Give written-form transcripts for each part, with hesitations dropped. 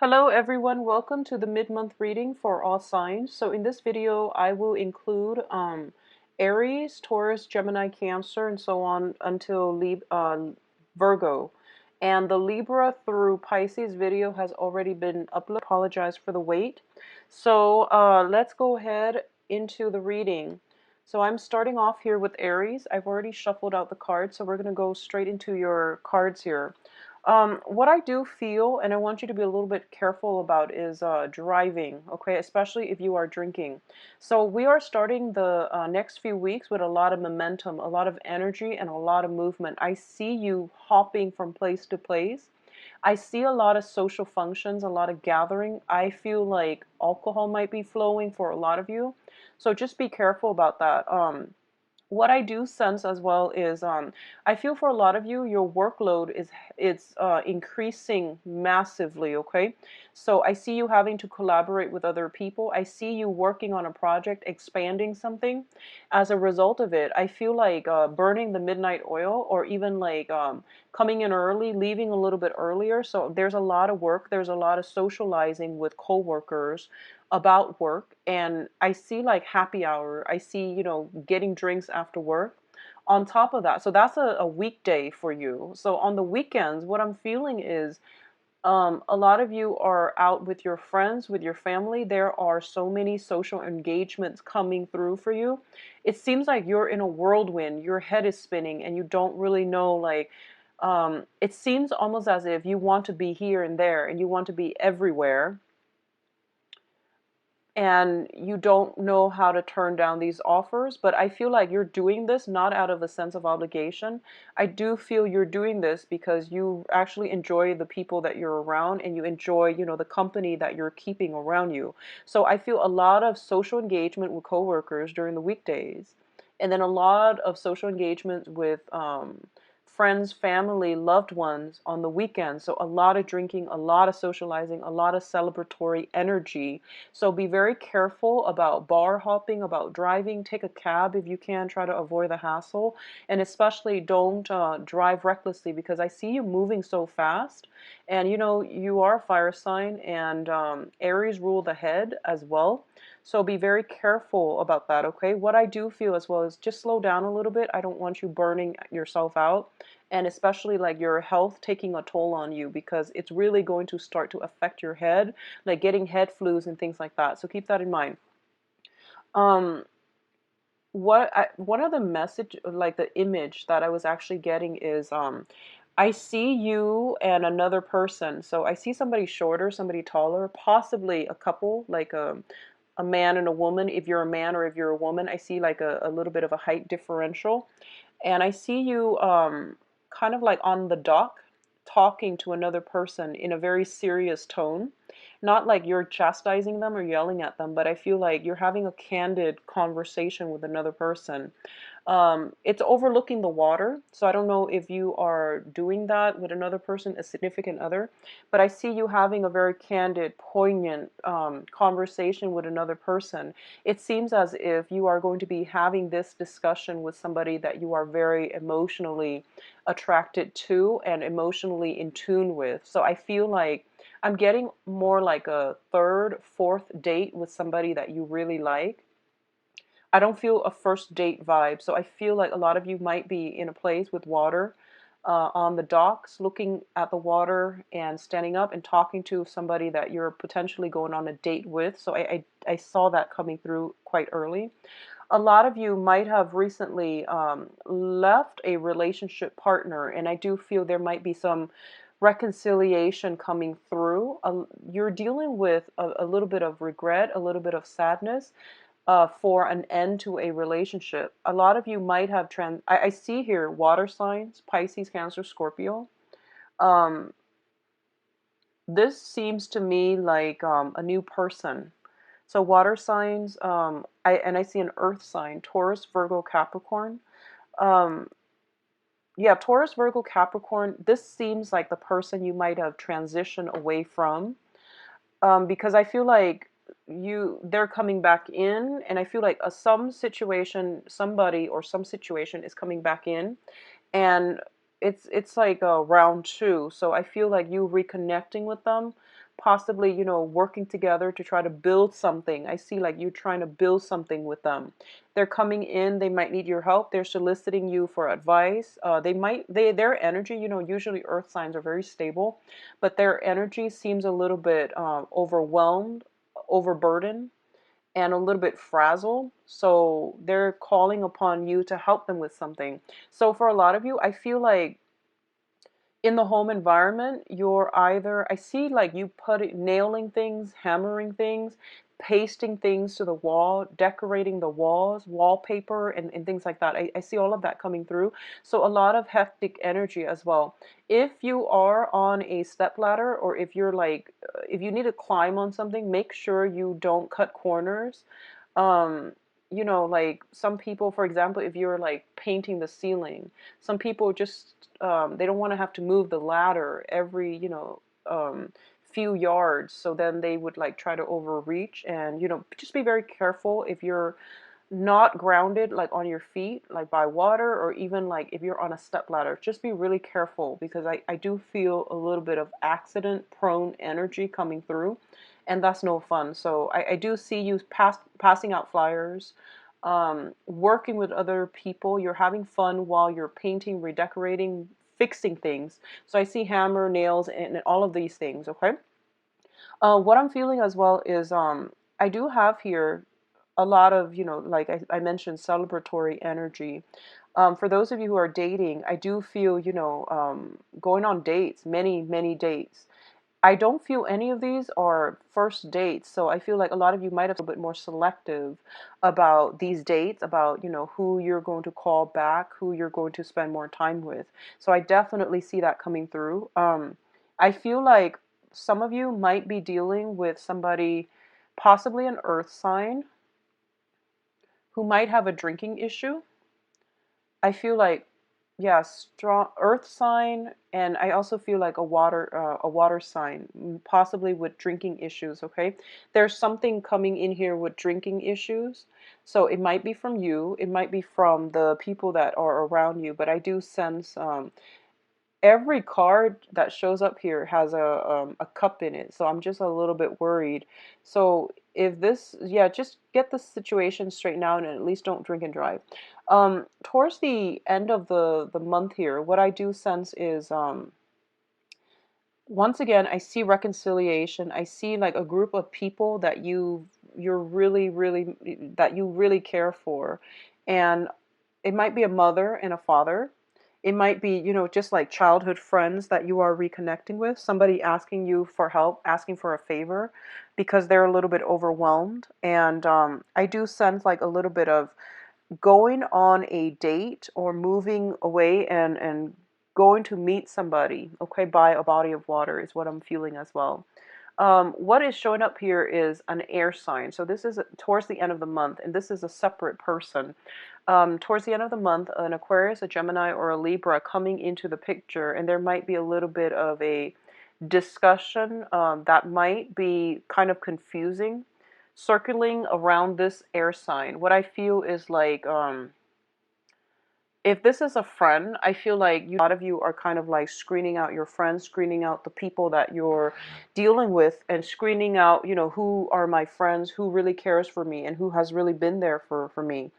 Hello everyone, welcome to the mid-month reading for all signs. So in this video, I will include Aries, Taurus, Gemini, Cancer, and so on until Virgo. And the Libra through Pisces video has already been uploaded. Apologize for the wait. So let's go ahead into the reading. So I'm starting off here with Aries. I've already shuffled out the cards, so we're going to go straight into your cards here. What I do feel, and I want you to be a little bit careful about, is driving, okay? Especially if you are drinking. So we are starting the next few weeks with a lot of momentum, a lot of energy, and a lot of movement. I see you hopping from place to place. I see a lot of social functions, a lot of gathering. I feel like alcohol might be flowing for a lot of you. So just be careful about that. What I do sense as well is I feel for a lot of you, your workload is it's increasing massively, okay? So I see you having to collaborate with other people. I see you working on a project, expanding something. As a result of it, I feel like burning the midnight oil, or even like coming in early, leaving a little bit earlier. So there's a lot of work, there's a lot of socializing with coworkers about work, and I see like happy hour. I see, getting drinks after work on top of that. So that's a weekday for you. So on the weekends, what I'm feeling is a lot of you are out with your friends, with your family. There are so many social engagements coming through for you. It seems like you're in a whirlwind. Your head is spinning and you don't really know, like, it seems almost as if you want to be here and there and you want to be everywhere, and you don't know how to turn down these offers. But I feel like you're doing this not out of a sense of obligation. I do feel you're doing this because you actually enjoy the people that you're around, and you enjoy, the company that you're keeping around you. So I feel a lot of social engagement with coworkers during the weekdays, and then a lot of social engagement with friends, family, loved ones on the weekends. So a lot of drinking, a lot of socializing, a lot of celebratory energy. So be very careful about bar hopping, about driving. Take a cab if you can. Try to avoid the hassle. And especially don't drive recklessly, because I see you moving so fast. And you are a fire sign, and Aries rule the head as well. So be very careful about that, okay? What I do feel as well is just slow down a little bit. I don't want you burning yourself out, and especially like your health taking a toll on you, because it's really going to start to affect your head, like getting head flus and things like that. So keep that in mind. Um, one of the message, like the image that I was actually getting is I see you and another person. So I see somebody shorter, somebody taller, possibly a couple, like a man and a woman. If you're a man or if you're a woman, I see like a little bit of a height differential. And I see you kind of like on the dock talking to another person in a very serious tone. Not like you're chastising them or yelling at them, but I feel like you're having a candid conversation with another person. It's overlooking the water, so I don't know if you are doing that with another person, a significant other, but I see you having a very candid, poignant conversation with another person. It seems as if you are going to be having this discussion with somebody that you are very emotionally attracted to and emotionally in tune with. So I feel like I'm getting more like a third, fourth date with somebody that you really like. I don't feel a first date vibe. So I feel like a lot of you might be in a place with water, on the docks, looking at the water and standing up and talking to somebody that you're potentially going on a date with. So I saw that coming through quite early. A lot of you might have recently left a relationship partner, and I do feel there might be some reconciliation coming through. You're dealing with a little bit of regret, a little bit of sadness for an end to a relationship. A lot of you might have I see here water signs, Pisces, Cancer, Scorpio. Um, this seems to me like a new person. So water signs, I see an earth sign, Taurus, Virgo, Capricorn. Um, yeah, Taurus, Virgo, Capricorn. This seems like the person you might have transitioned away from, because I feel like they're coming back in, and I feel like some situation, somebody or some situation is coming back in, and it's like a round two. So I feel like you reconnecting with them, possibly, you know, working together to try to build something. I see like you trying to build something with them. They're coming in, they might need your help. They're soliciting you for advice. Their energy, you know, usually earth signs are very stable, but their energy seems a little bit overwhelmed, overburdened, and a little bit frazzled. So they're calling upon you to help them with something. So for a lot of you, I feel like in the home environment, you're either, I see like you nailing things, hammering things, pasting things to the wall, decorating the walls, wallpaper, and things like that. I see all of that coming through. So a lot of hectic energy as well. If you are on a step ladder, or if you're like, if you need to climb on something, make sure you don't cut corners. um you know, like some people, for example, if you're like painting the ceiling, some people just they don't want to have to move the ladder every, you know, few yards, so then they would like try to overreach. And you know, just be very careful if you're not grounded like on your feet like by water, or even like if you're on a step ladder, just be really careful, because I do feel a little bit of accident prone energy coming through, and that's no fun. So I do see you passing out flyers, working with other people. You're having fun while you're painting, redecorating, fixing things. So I see hammer, nails, and all of these things. Okay. What I'm feeling as well is I do have here a lot of, you know, like I mentioned, celebratory energy. For those of you who are dating, I do feel, you know, going on dates, many, many dates. I don't feel any of these are first dates, so I feel like a lot of you might have a little bit more selective about these dates, about, you know, who you're going to call back, who you're going to spend more time with. So I definitely see that coming through. I feel like some of you might be dealing with somebody, possibly an earth sign, who might have a drinking issue. I feel like, yeah, strong earth sign, and I also feel like a water sign, possibly with drinking issues. Okay, there's something coming in here with drinking issues, so it might be from you, it might be from the people that are around you, but I do sense every card that shows up here has a cup in it, so I'm just a little bit worried. So if this, yeah, just get the situation straightened out, and at least don't drink and drive. Towards the end of the month here, what I do sense is once again, I see reconciliation. I see like a group of people that you're really, really, that you really care for, and it might be a mother and a father. It might be, you know, just like childhood friends that you are reconnecting with, somebody asking you for help, asking for a favor because they're a little bit overwhelmed. And I do sense like a little bit of going on a date or moving away and going to meet somebody, okay, by a body of water is what I'm feeling as well. What is showing up here is an air sign. So this is towards the end of the month, and this is a separate person. Towards the end of the month, an Aquarius, a Gemini, or a Libra coming into the picture, and there might be a little bit of a discussion that might be kind of confusing, circling around this air sign. What I feel is like, if this is a friend, I feel like a lot of you are kind of like screening out your friends, screening out the people that you're dealing with, and screening out, you know, who are my friends, who really cares for me, and who has really been there for me.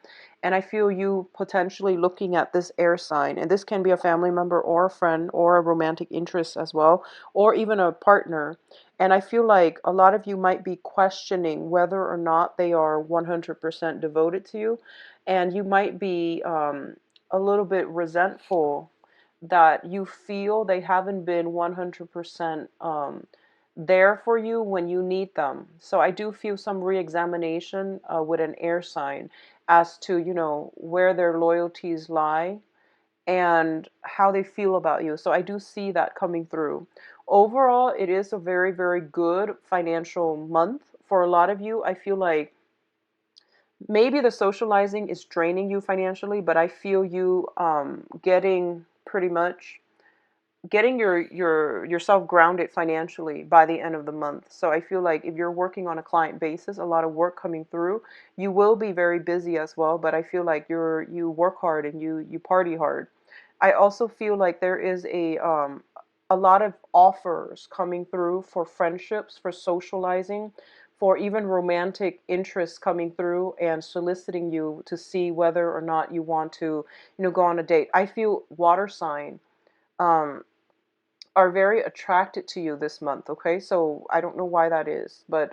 And I feel you potentially looking at this air sign, and this can be a family member or a friend or a romantic interest as well, or even a partner. And I feel like a lot of you might be questioning whether or not they are 100% devoted to you. And you might be a little bit resentful that you feel they haven't been 100% there for you when you need them. So I do feel some re-examination with an air sign as to, you know, where their loyalties lie and how they feel about you. So I do see that coming through. Overall, it is a very, very good financial month for a lot of you. I feel like maybe the socializing is draining you financially, but I feel you getting pretty much getting yourself grounded financially by the end of the month. So I feel like if you're working on a client basis, a lot of work coming through, you will be very busy as well, but I feel like you work hard and you party hard. I also feel like there is a lot of offers coming through for friendships, for socializing, for even romantic interests coming through and soliciting you to see whether or not you want to, go on a date. I feel water sign um, are very attracted to you this month. Okay, so I don't know why that is, but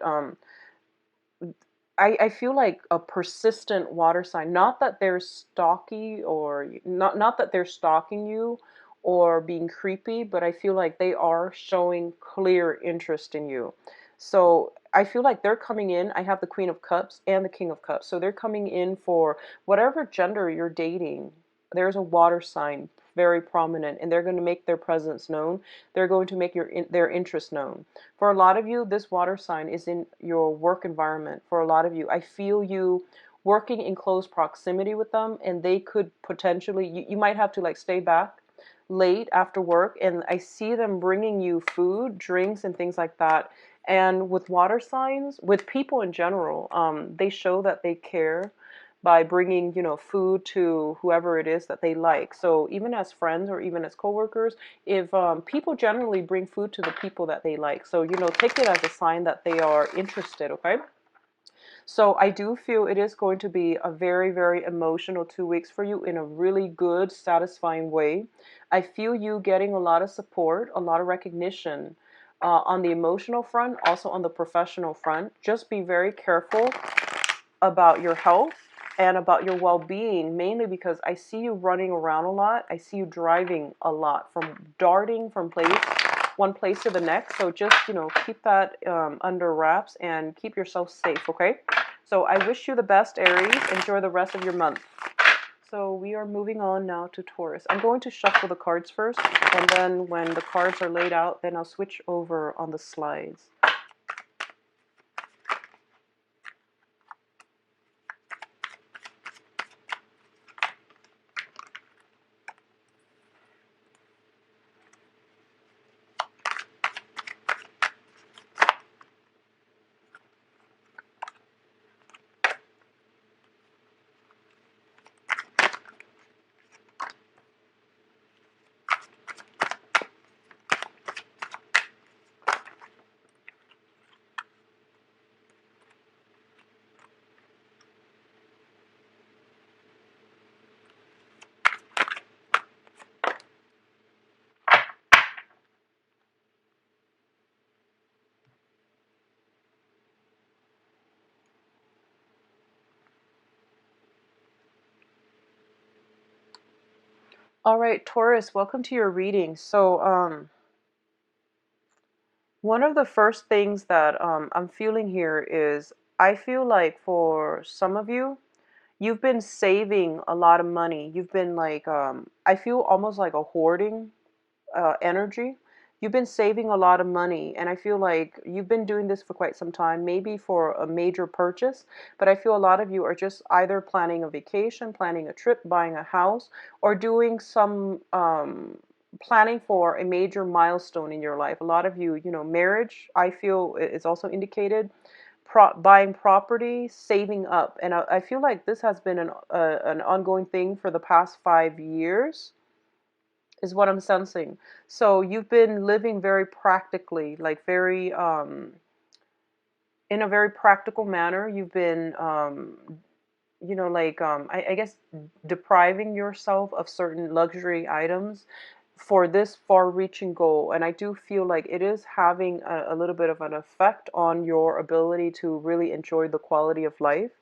I feel like a persistent water sign. Not that they're stalky or not that they're stalking you or being creepy, but I feel like they are showing clear interest in you. So I feel like they're coming in. I have the Queen of Cups and the King of Cups. So they're coming in for whatever gender you're dating. There's a water sign very prominent, and they're going to make their presence known. They're going to make their interest known. For a lot of you, this water sign is in your work environment. For a lot of you, I feel you working in close proximity with them, and they could potentially, you might have to like stay back late after work, and I see them bringing you food, drinks, and things like that. And with water signs, with people in general, they show that they care by bringing, food to whoever it is that they like. So even as friends or even as coworkers, if people generally bring food to the people that they like, so take it as a sign that they are interested. Okay, so I do feel it is going to be a very, very emotional 2 weeks for you in a really good, satisfying way. I feel you getting a lot of support, a lot of recognition on the emotional front, also on the professional front. Just be very careful about your health and about your well-being, mainly because I see you running around a lot. I see you driving a lot, from darting from one place to the next. So just, keep that under wraps and keep yourself safe, okay? So I wish you the best, Aries. Enjoy the rest of your month. So we are moving on now to Taurus. I'm going to shuffle the cards first, and then when the cards are laid out, then I'll switch over on the slides. All right, Taurus, welcome to your reading. So, one of the first things that I'm feeling here is I feel like for some of you, you've been saving a lot of money. You've been like, I feel almost like a hoarding energy. You've been saving a lot of money, and I feel like you've been doing this for quite some time, maybe for a major purchase. But I feel a lot of you are just either planning a vacation, planning a trip, buying a house, or doing some planning for a major milestone in your life. A lot of you, marriage, I feel is also indicated. Buying property, saving up, and I feel like this has been an ongoing thing for the past 5 years is what I'm sensing. So you've been living very practically, like very in a very practical manner. You've been like I guess depriving yourself of certain luxury items for this far-reaching goal. And I do feel like it is having a little bit of an effect on your ability to really enjoy the quality of life.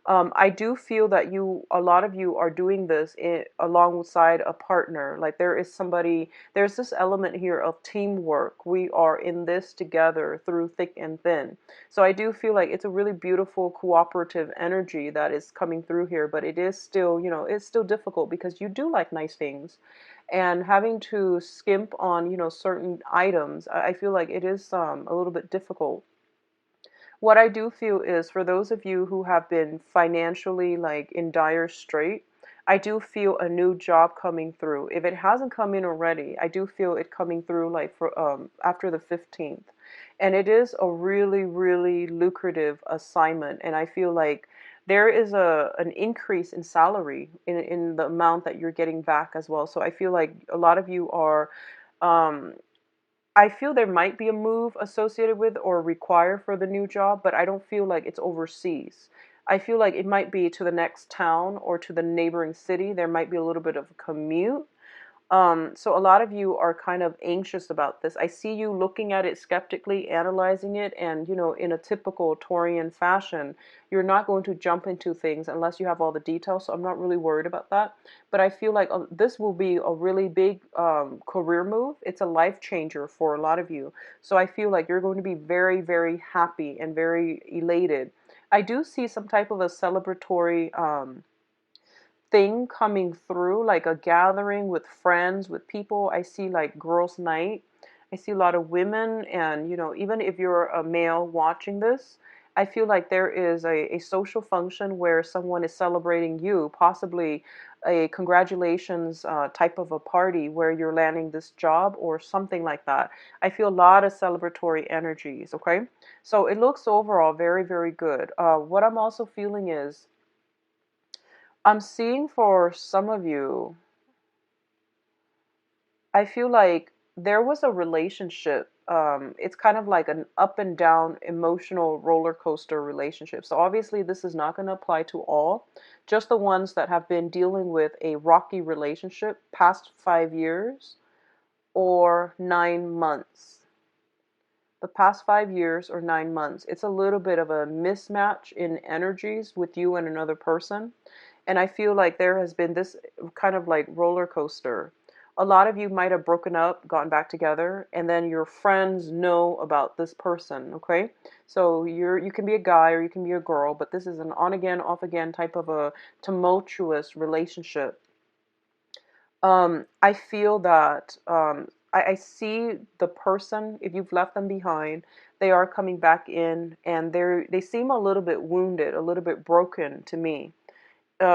I do feel that a lot of you are doing this alongside a partner. Like there's this element here of teamwork. We are in this together through thick and thin. So I do feel like it's a really beautiful cooperative energy that is coming through here, but it is still, it's still difficult because you do like nice things. And having to skimp on, certain items, I feel like it is a little bit difficult. What I do feel is for those of you who have been financially like in dire strait, I do feel a new job coming through. If it hasn't come in already, I do feel it coming through like for after the 15th. And it is a really, really lucrative assignment. And I feel like there is an increase in salary in the amount that you're getting back as well. So I feel like a lot of you are I feel there might be a move associated with or required for the new job, but I don't feel like it's overseas. I feel like it might be to the next town or to the neighboring city. There might be a little bit of a commute. So a lot of you are kind of anxious about this. I see you looking at it skeptically, analyzing it, and in a typical Taurian fashion, you're not going to jump into things unless you have all the details. So I'm not really worried about that. But I feel like this will be a really big career move. It's a life changer for a lot of you. So I feel like you're going to be very, very happy and very elated. I do see some type of a celebratory thing coming through, like a gathering with friends, with people. I see like girls' night. I see a lot of women, and even if you're a male watching this, I feel like there is a social function where someone is celebrating you, possibly a congratulations type of a party where you're landing this job or something like that. I feel a lot of celebratory energies, okay? So it looks overall very, very good. What I'm also feeling is I'm seeing for some of you, I feel like there was a relationship. It's kind of like an up and down emotional roller coaster relationship. So obviously, this is not going to apply to all, just the ones that have been dealing with a rocky relationship past 5 years or 9 months. The past 5 years or 9 months, it's a little bit of a mismatch in energies with you and another person. And I feel like there has been this kind of like roller coaster. A lot of you might have broken up, gotten back together, and then your friends know about this person, okay? So you can be a guy or you can be a girl, but this is an on again, off again type of a tumultuous relationship. I feel that I see the person, if you've left them behind, they are coming back in and they seem a little bit wounded, a little bit broken to me.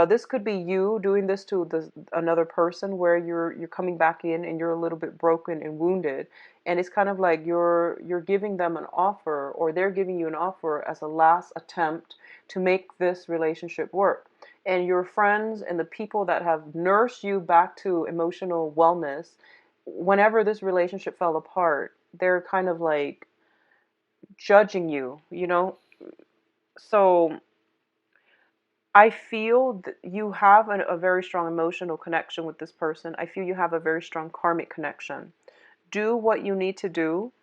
This could be you doing this to another person where you're coming back in and you're a little bit broken and wounded, and it's kind of like you're giving them an offer or they're giving you an offer as a last attempt to make this relationship work. And your friends and the people that have nursed you back to emotional wellness, whenever this relationship fell apart, they're kind of like judging you. So I feel that you have a very strong emotional connection with this person. I feel you have a very strong karmic connection. Do what you need to do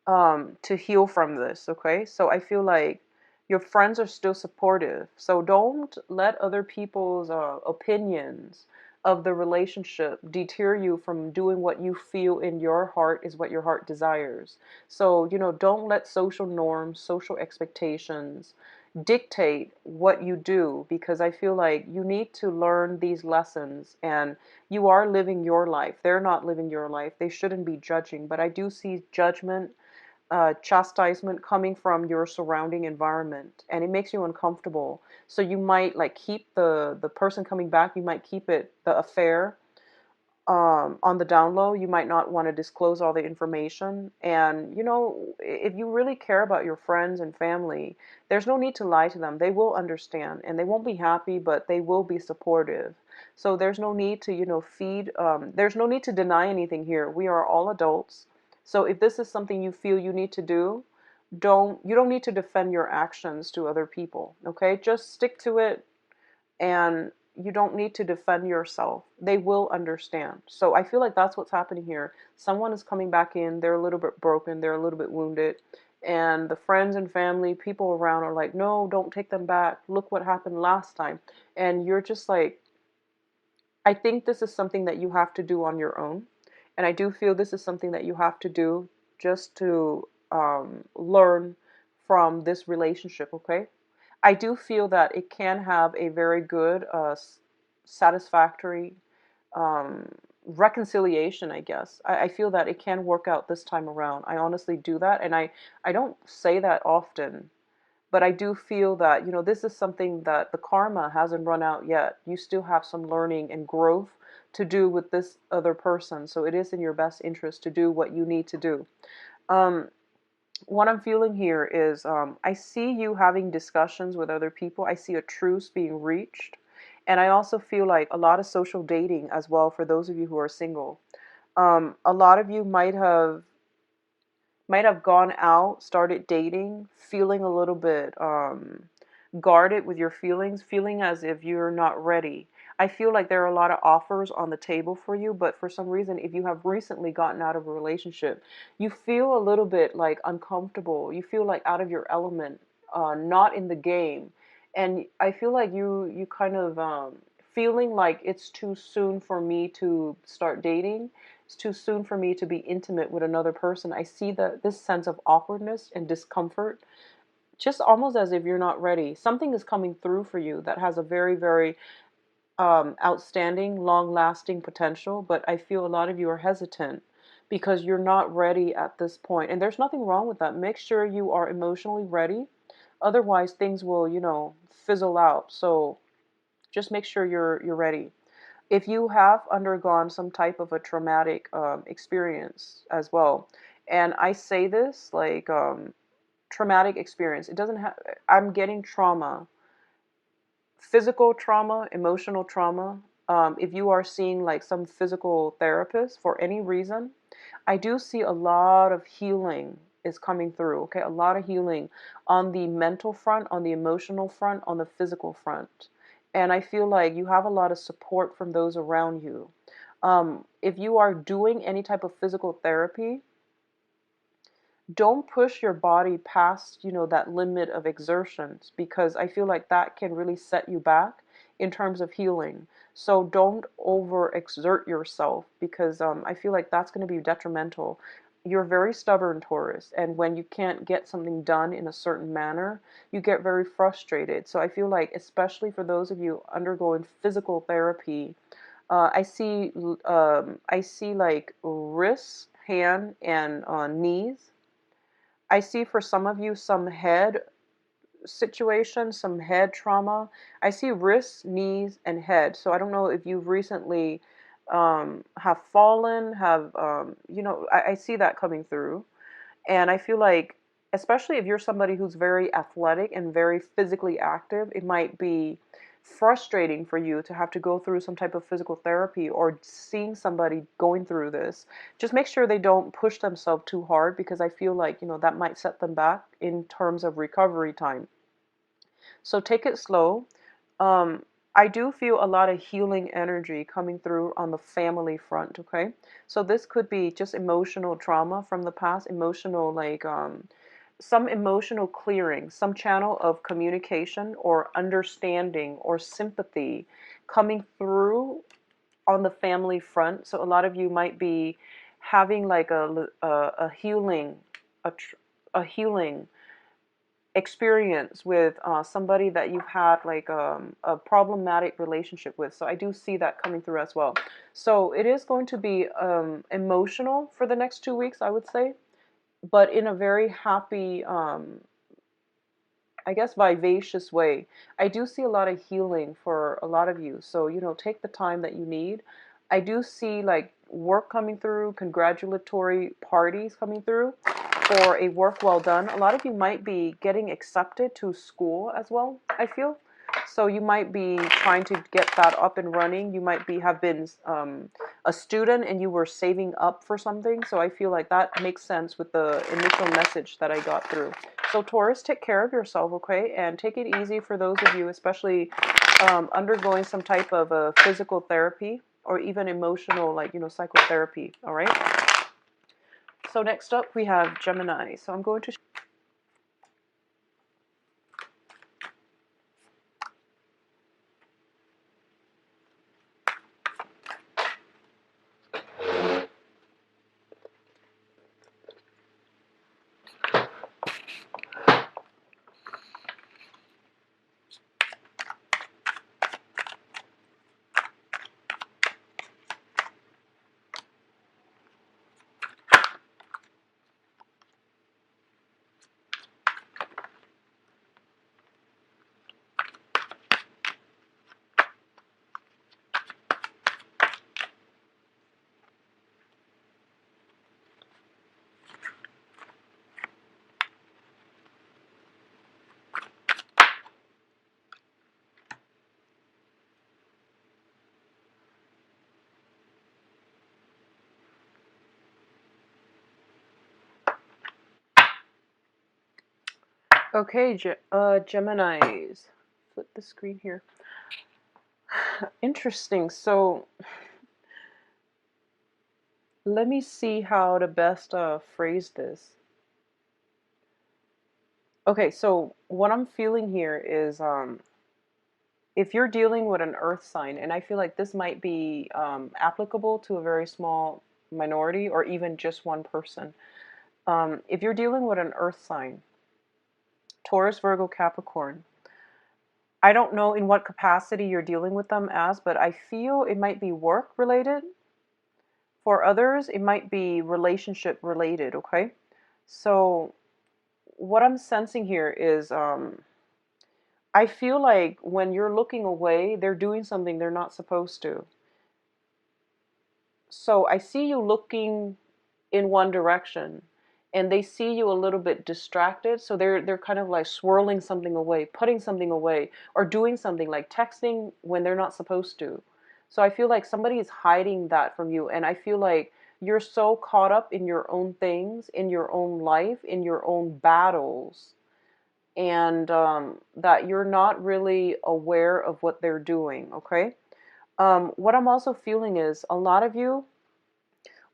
to heal from this, okay? So I feel like your friends are still supportive. So don't let other people's opinions of the relationship deter you from doing what you feel in your heart is what your heart desires. So, don't let social norms, social expectations dictate what you do, because I feel like you need to learn these lessons and you are living your life. They're not living your life. They shouldn't be judging, but I do see judgment, chastisement coming from your surrounding environment, and it makes you uncomfortable. So you might like keep the person coming back, you might keep it the affair on the down low. You might not want to disclose all the information. And if you really care about your friends and family, there's no need to lie to them. They will understand, and they won't be happy, but they will be supportive. So there's no need to feed. There's no need to deny anything here. We are all adults. So if this is something you feel you need to do, you don't need to defend your actions to other people. Okay, just stick to it, and you don't need to defend yourself. They will understand. So I feel like that's what's happening here. Someone is coming back in, they're a little bit broken, they're a little bit wounded, and the friends and family, people around are like, no, don't take them back. Look what happened last time. And you're just like, I think this is something that you have to do on your own. And I do feel this is something that you have to do just to learn from this relationship, okay? I do feel that it can have a very good, satisfactory um, reconciliation, I guess. I feel that it can work out this time around. I honestly do that. And I don't say that often, but I do feel that, this is something that the karma hasn't run out yet. You still have some learning and growth to do with this other person. So it is in your best interest to do what you need to do. Um, what I'm feeling here is I see you having discussions with other people. I see a truce being reached. And I also feel like a lot of social dating as well for those of you who are single. A lot of you might have gone out, started dating, feeling a little bit guarded with your feelings, feeling as if you're not ready. I feel like there are a lot of offers on the table for you, but for some reason, if you have recently gotten out of a relationship, you feel a little bit like uncomfortable. You feel like out of your element, not in the game. And I feel like you kind of feeling like it's too soon for me to start dating. It's too soon for me to be intimate with another person. I see this sense of awkwardness and discomfort, just almost as if you're not ready. Something is coming through for you that has a very, very outstanding, long lasting potential, but I feel a lot of you are hesitant because you're not ready at this point. And there's nothing wrong with that. Make sure you are emotionally ready. Otherwise, things will, fizzle out. So just make sure you're ready. If you have undergone some type of a traumatic experience as well, and I say this like traumatic experience, it doesn't have, I'm getting trauma, physical trauma, emotional trauma. If you are seeing like some physical therapist for any reason, I do see a lot of healing is coming through. Okay, a lot of healing on the mental front, on the emotional front, on the physical front. And I feel like you have a lot of support from those around you. If you are doing any type of physical therapy, don't push your body past, that limit of exertions, because I feel like that can really set you back in terms of healing. So don't overexert yourself, because I feel like that's going to be detrimental. You're very stubborn, Taurus, and when you can't get something done in a certain manner, you get very frustrated. So I feel like, especially for those of you undergoing physical therapy, I see like wrists, hand, and knees. I see for some of you some head situation, some head trauma. I see wrists, knees, and head. So I don't know if you've recently have fallen, I see that coming through. And I feel like, especially if you're somebody who's very athletic and very physically active, it might be frustrating for you to have to go through some type of physical therapy or seeing somebody going through this. Just make sure they don't push themselves too hard, because I feel like, that might set them back in terms of recovery time. So take it slow. I do feel a lot of healing energy coming through on the family front, okay? So this could be just emotional trauma from the past, emotional, like some emotional clearing, some channel of communication or understanding or sympathy coming through on the family front. So a lot of you might be having like a healing, a healing experience with somebody that you've had like a problematic relationship with. So I do see that coming through as well. So it is going to be emotional for the next 2 weeks, I would say, but in a very happy, I guess, vivacious way. I do see a lot of healing for a lot of you. So, take the time that you need. I do see like work coming through, congratulatory parties coming through for a work well done. A lot of you might be getting accepted to school as well, I feel. So you might be trying to get that up and running. You might have been a student and you were saving up for something. So I feel like that makes sense with the initial message that I got through. So Taurus, take care of yourself, okay? And take it easy for those of you, especially undergoing some type of physical therapy or even emotional, like, psychotherapy, all right? So next up we have Gemini. So I'm going to Okay, Geminis. Flip the screen here. Interesting. So let me see how to best phrase this. Okay, so what I'm feeling here is if you're dealing with an earth sign, and I feel like this might be applicable to a very small minority or even just one person. If you're dealing with an earth sign, Taurus, Virgo, Capricorn, I don't know in what capacity you're dealing with them as, but I feel it might be work related. For others, it might be relationship related, okay? So, what I'm sensing here is I feel like when you're looking away, they're doing something they're not supposed to. So, I see you looking in one direction and they see you a little bit distracted, so they're kind of like swirling something away, putting something away, or doing something like texting when they're not supposed to. So I feel like somebody is hiding that from you, and I feel like you're so caught up in your own things, in your own life, in your own battles, and that you're not really aware of what they're doing. Okay. What I'm also feeling is a lot of you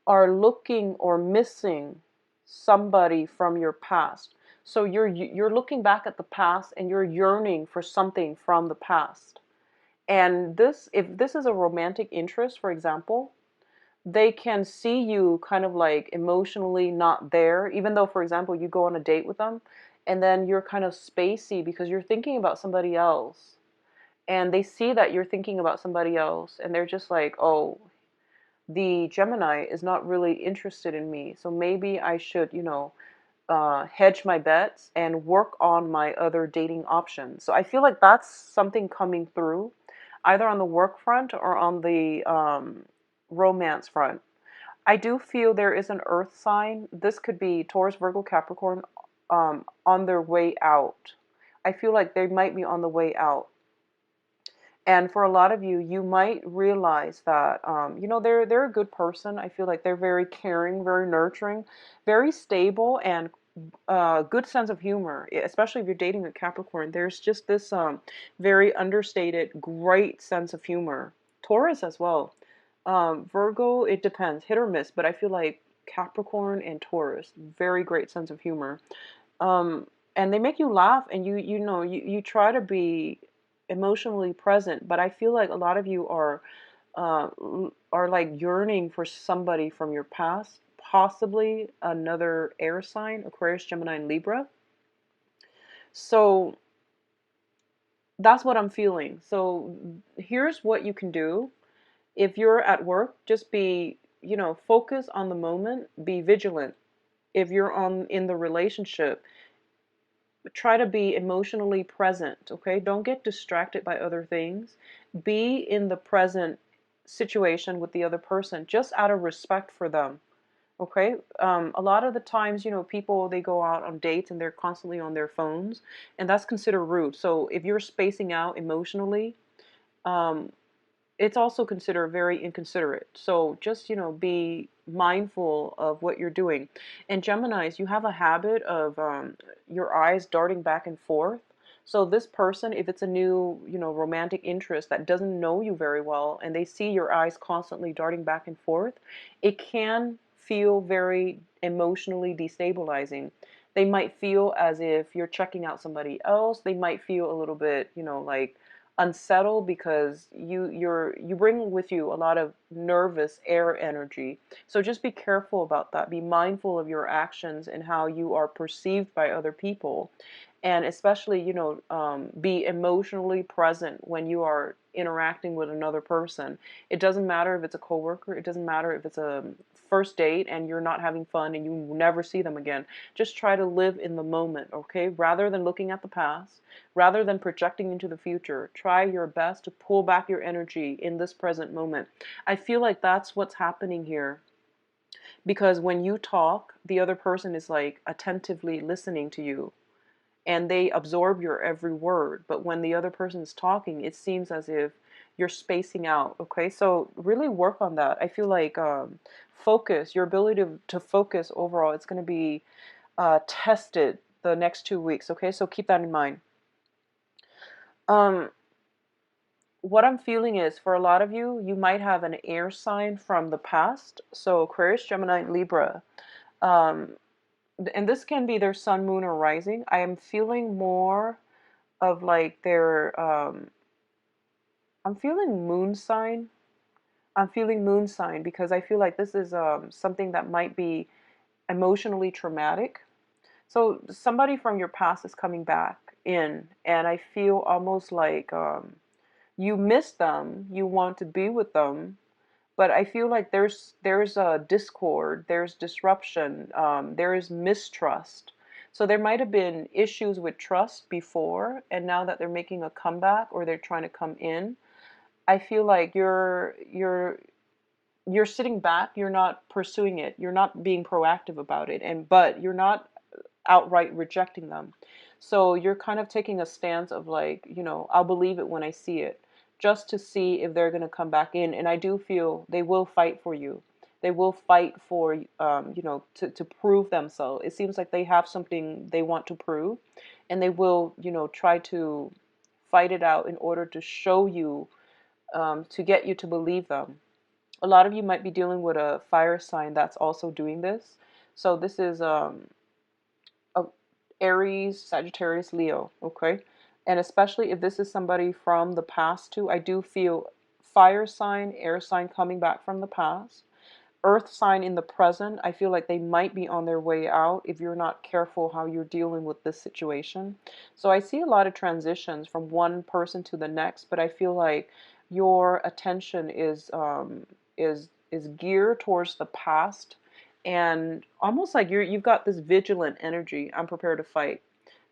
are looking or missing somebody from your past. So you're looking back at the past and you're yearning for something from the past. And this, if this is a romantic interest, for example, they can see you kind of like emotionally not there, even though, for example, you go on a date with them and then you're kind of spacey because you're thinking about somebody else. And they see that you're thinking about somebody else and they're just like, oh, the Gemini is not really interested in me. So maybe I should, hedge my bets and work on my other dating options. So I feel like that's something coming through, either on the work front or on the romance front. I do feel there is an earth sign. This could be Taurus, Virgo, Capricorn on their way out. I feel like they might be on the way out. And for a lot of you, you might realize that they're a good person. I feel like they're very caring, very nurturing, very stable, and good sense of humor. Especially if you're dating a Capricorn, there's just this very understated, great sense of humor. Taurus as well. Virgo, it depends, hit or miss. But I feel like Capricorn and Taurus, very great sense of humor. Um, and they make you laugh, and you try to be emotionally present. But I feel like a lot of you uh, are like yearning for somebody from your past, possibly another air sign, Aquarius, Gemini, and Libra. So that's what I'm feeling. So here's what you can do. If you're at work, just be, focus on the moment, be vigilant. If you're on in the relationship, try to be emotionally present, okay? Don't get distracted by other things. Be in the present situation with the other person just out of respect for them, okay? A lot of the times, people, they go out on dates and they're constantly on their phones, and that's considered rude. So if you're spacing out emotionally, um, it's also considered very inconsiderate. So just, be mindful of what you're doing. And Geminis, you have a habit of your eyes darting back and forth. So this person, if it's a new, romantic interest that doesn't know you very well and they see your eyes constantly darting back and forth, it can feel very emotionally destabilizing. They might feel as if you're checking out somebody else. They might feel a little bit, like unsettled because you bring with you a lot of nervous air energy. So just be careful about that. Be mindful of your actions and how you are perceived by other people, and especially be emotionally present when you are interacting with another person. It doesn't matter if it's a coworker. It doesn't matter if it's a first date and you're not having fun and you never see them again. Just try to live in the moment, okay? Rather than looking at the past, rather than projecting into the future, try your best to pull back your energy in this present moment. I feel like that's what's happening here, because when you talk, the other person is like attentively listening to you and they absorb your every word. But when the other person is talking, it seems as if you're spacing out. Okay, so really work on that. I feel like focus, your ability to focus overall, it's going to be tested the next 2 weeks. Okay, so keep that in mind. Um, what I'm feeling is for a lot of you, you might have an air sign from the past. So Aquarius, Gemini, and Libra. Um, and this can be their sun, moon, or rising. I am feeling more of like their, I'm feeling moon sign. I'm feeling moon sign because I feel like this is something that might be emotionally traumatic. So somebody from your past is coming back in, and I feel almost like you miss them, you want to be with them, but I feel like there's a discord, there's disruption, there is mistrust. So there might have been issues with trust before, and now that they're making a comeback or they're trying to come in, I feel like you're sitting back, you're not pursuing it, you're not being proactive about it, and but you're not outright rejecting them. So you're kind of taking a stance of like, I'll believe it when I see it, just to see if they're going to come back in. And I do feel they will fight for you. They will fight for, to prove themselves. It seems like they have something they want to prove, and they will, try to fight it out in order to show you, to get you to believe them. A lot of you might be dealing with a fire sign that's also doing this. So this is a Aries, Sagittarius, Leo, okay? And especially if this is somebody from the past too, I do feel fire sign, air sign coming back from the past. Earth sign in the present, I feel like they might be on their way out if you're not careful how you're dealing with this situation. So I see a lot of transitions from one person to the next, but I feel like your attention is geared towards the past, and almost like you've got this vigilant energy. I'm prepared to fight.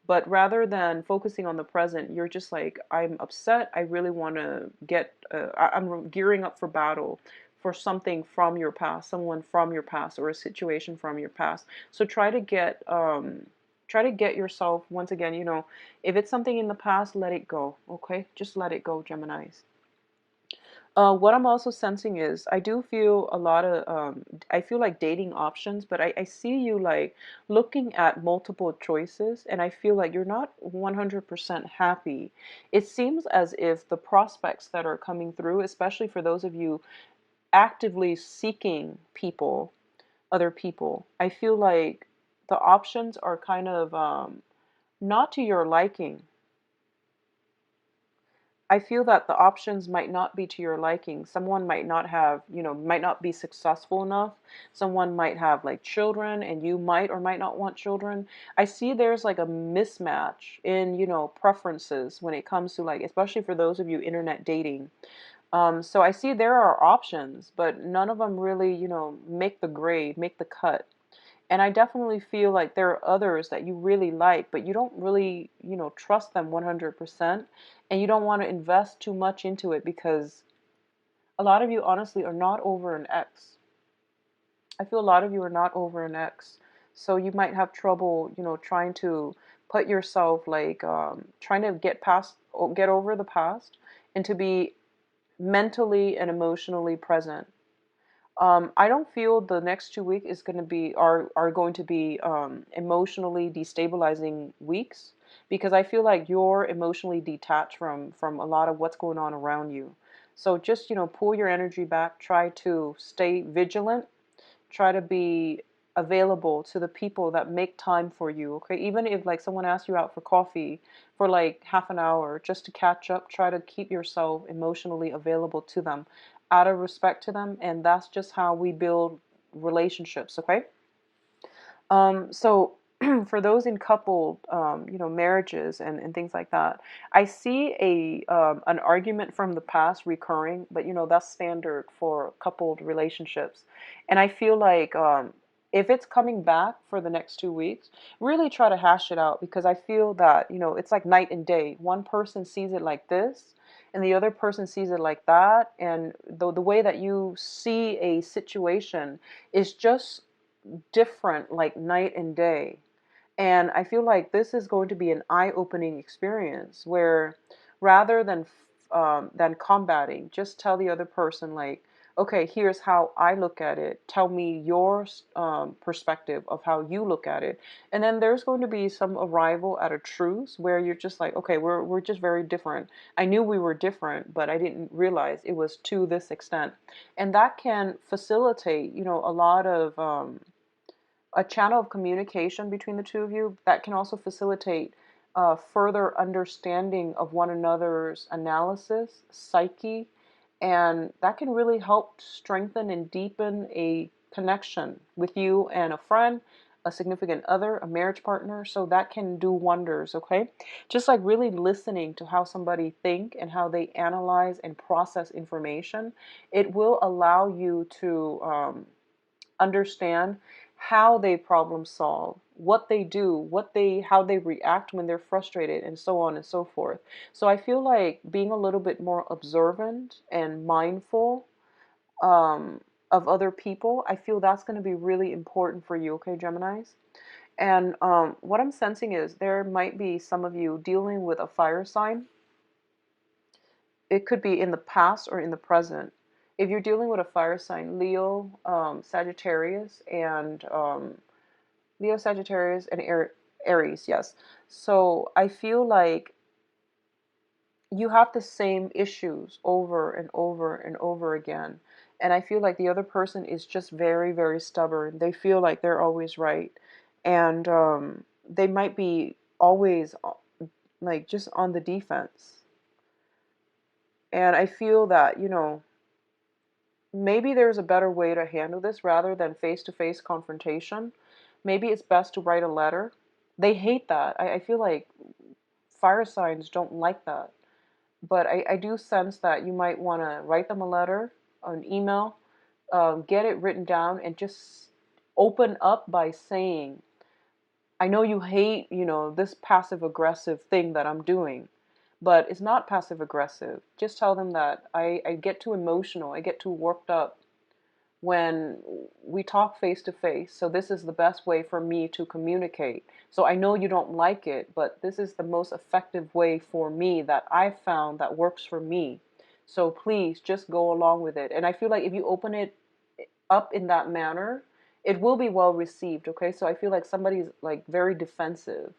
But rather than focusing on the present, you're just like, I'm upset. I really want to get, I'm gearing up for battle for something from your past, someone from your past, or a situation from your past. So try to get yourself, once again, if it's something in the past, let it go. Okay. Just let it go, Geminis. What I'm also sensing is I do feel a lot of, I feel like dating options, but I see you like looking at multiple choices, and I feel like you're not 100% happy. It seems as if the prospects that are coming through, especially for those of you actively seeking people, other people, I feel like the options are kind of not to your liking. I feel that the options might not be to your liking. Someone might not have, might not be successful enough. Someone might have like children and you might or might not want children. I see there's like a mismatch in, preferences when it comes to like, especially for those of you internet dating. So I see there are options, but none of them really, make the grade, make the cut. And I definitely feel like there are others that you really like, but you don't really, trust them 100%. And you don't want to invest too much into it because a lot of you honestly are not over an ex. I feel a lot of you are not over an ex. So you might have trouble, trying to put yourself like, trying to get past, get over the past and to be mentally and emotionally present. I don't feel the next 2 weeks is going to be are going to be emotionally destabilizing weeks because I feel like you're emotionally detached from a lot of what's going on around you. So just pull your energy back. Try to stay vigilant. Try to be available to the people that make time for you. Okay, even if like someone asks you out for coffee for like half an hour just to catch up, try to keep yourself emotionally available to them out of respect to them, and that's just how we build relationships. Okay. So for those in coupled, marriages and things like that, I see an argument from the past recurring, but that's standard for coupled relationships. And I feel like if it's coming back for the next 2 weeks, really try to hash it out because I feel that it's like night and day. One person sees it like this. And the other person sees it like that, and the way that you see a situation is just different, like night and day. And I feel like this is going to be an eye-opening experience where rather than combating, just tell the other person like, okay, here's how I look at it. Tell me your perspective of how you look at it. And then there's going to be some arrival at a truce where you're just like, okay, we're just very different. I knew we were different, but I didn't realize it was to this extent. And that can facilitate, a lot of a channel of communication between the two of you that can also facilitate further understanding of one another's analysis, psyche, and that can really help strengthen and deepen a connection with you and a friend, a significant other, a marriage partner. So that can do wonders, okay? Just like really listening to how somebody think and how they analyze and process information, it will allow you to understand how they problem solve, what they do, how they react when they're frustrated, and so on and so forth. So I feel like being a little bit more observant and mindful um, of other people, I feel that's going to be really important for you, okay, Geminis? And what I'm sensing is there might be some of you dealing with a fire sign. It could be in the past or in the present. If you're dealing with a fire sign, Leo, Sagittarius, and Aries, yes. So I feel like you have the same issues over and over and over again. And I feel like the other person is just very, very stubborn. They feel like they're always right. And they might be always like just on the defense. And I feel that, maybe there's a better way to handle this rather than face-to-face confrontation. Maybe it's best to write a letter. They hate that. I feel like fire signs don't like that. But I do sense that you might want to write them a letter, an email, get it written down, and just open up by saying, I know you hate, this passive aggressive thing that I'm doing, but it's not passive aggressive. Just tell them that I get too emotional, I get too worked up when we talk face to face. So this is the best way for me to communicate. So I know you don't like it, but this is the most effective way for me that I've found that works for me. So please just go along with it. And I feel like if you open it up in that manner, it will be well received. Okay. So I feel like somebody's like very defensive.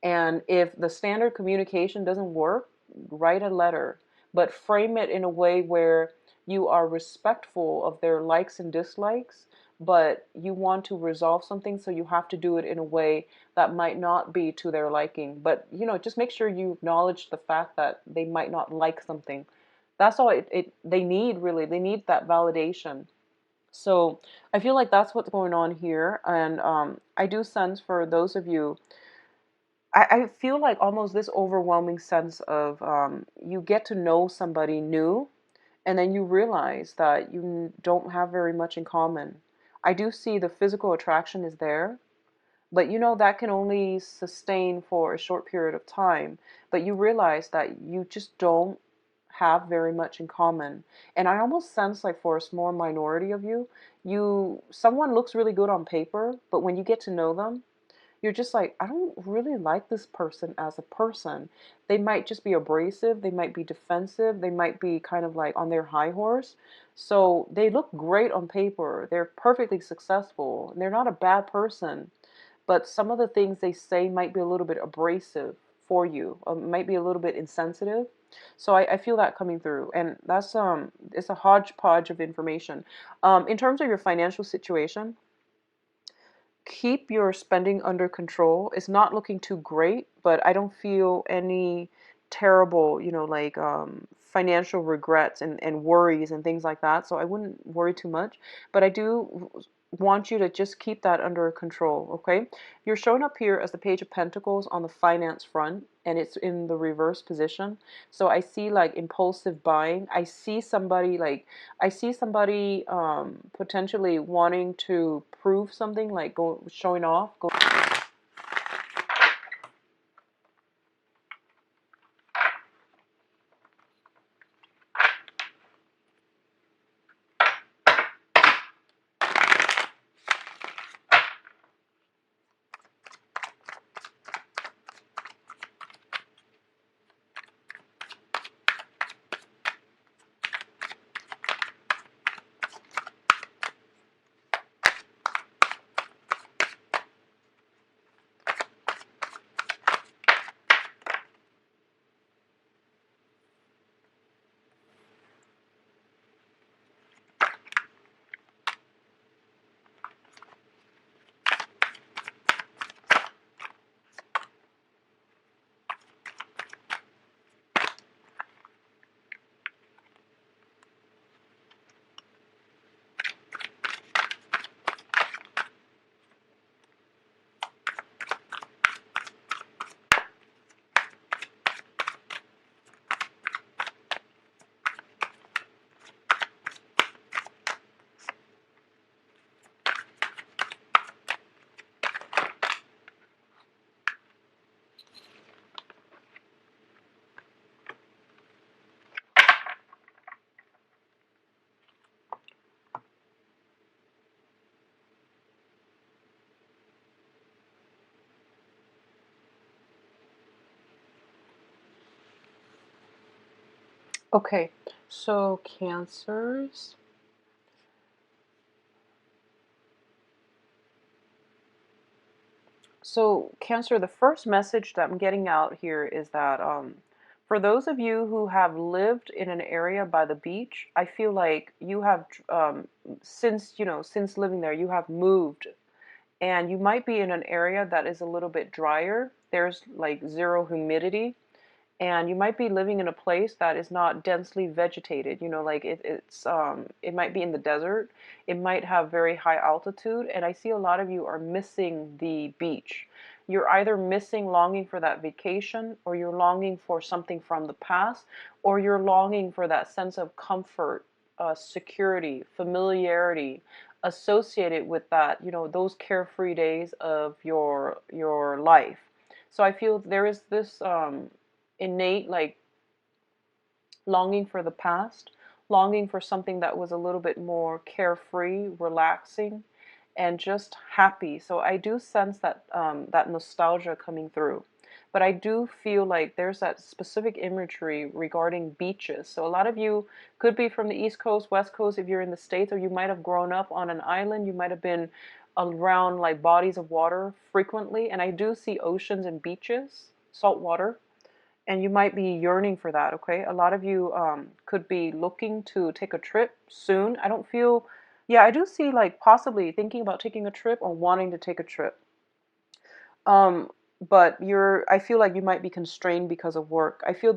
And if the standard communication doesn't work, write a letter, but frame it in a way where you are respectful of their likes and dislikes, but you want to resolve something, so you have to do it in a way that might not be to their liking. But, just make sure you acknowledge the fact that they might not like something. That's all they need, really. They need that validation. So I feel like that's what's going on here. And I do sense for those of you, I feel like almost this overwhelming sense of you get to know somebody new, and then you realize that you don't have very much in common. I do see the physical attraction is there, but that can only sustain for a short period of time. But you realize that you just don't have very much in common. And I almost sense like for a small minority of you, someone looks really good on paper, but when you get to know them, you're just like, I don't really like this person as a person. They might just be abrasive. They might be defensive. They might be kind of like on their high horse. So they look great on paper. They're perfectly successful. And they're not a bad person. But some of the things they say might be a little bit abrasive for you. Might be a little bit insensitive. So I feel that coming through. And that's it's a hodgepodge of information. In terms of your financial situation, keep your spending under control. It's not looking too great, but I don't feel any terrible, like financial regrets and worries and things like that. So I wouldn't worry too much. But I do want you to just keep that under control, okay? You're showing up here as the Page of Pentacles on the finance front, and it's in the reverse position. So I see like impulsive buying. I see somebody potentially wanting to prove something, like showing off. Okay, so Cancers. So, Cancer, the first message that I'm getting out here is that for those of you who have lived in an area by the beach, I feel like you have, since, since living there, you have moved, and you might be in an area that is a little bit drier. There's like zero humidity, and you might be living in a place that is not densely vegetated. Like it might be in the desert. It might have very high altitude, and I see a lot of you are missing the beach. You're either missing longing for that vacation, or you're longing for something from the past, or you're longing for that sense of comfort, security, familiarity associated with that, those carefree days of your life. So I feel there is this innate, like, longing for the past, longing for something that was a little bit more carefree, relaxing, and just happy. So I do sense that that nostalgia coming through. But I do feel like there's that specific imagery regarding beaches. So a lot of you could be from the East Coast, West Coast if you're in the States, or you might have grown up on an island. You might have been around like bodies of water frequently. And I do see oceans and beaches, salt water, and you might be yearning for that. Okay, a lot of you could be looking to take a trip soon. I don't feel, yeah, I do see like possibly thinking about taking a trip or wanting to take a trip. um, but I feel like you might be constrained because of work. I feel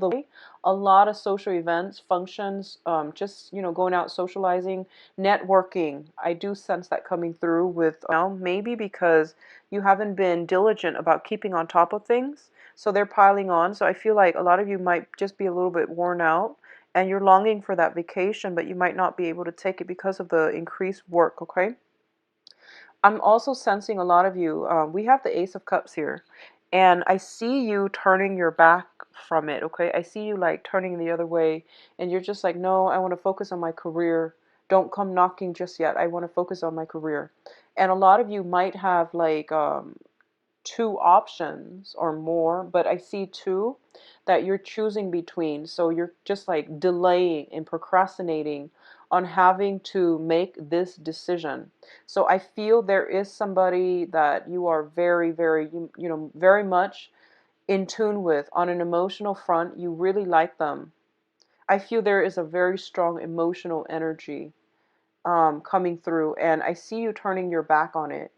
a lot of social events, functions, just, going out, socializing, networking. I do sense that coming through with now, maybe because you haven't been diligent about keeping on top of things. So they're piling on. So I feel like a lot of you might just be a little bit worn out, and you're longing for that vacation, but you might not be able to take it because of the increased work, okay? I'm also sensing a lot of you. We have the Ace of Cups here, and I see you turning your back from it. Okay, I see you like turning the other way, and you're just like, no, I want to focus on my career. Don't come knocking just yet. I want to focus on my career. And a lot of you might have like two options or more, but I see two that you're choosing between. So you're just like delaying and procrastinating on having to make this decision. So I feel there is somebody that you are very, very, very much in tune with on an emotional front. You really like them. I feel there is a very strong emotional energy coming through, and I see you turning your back on it.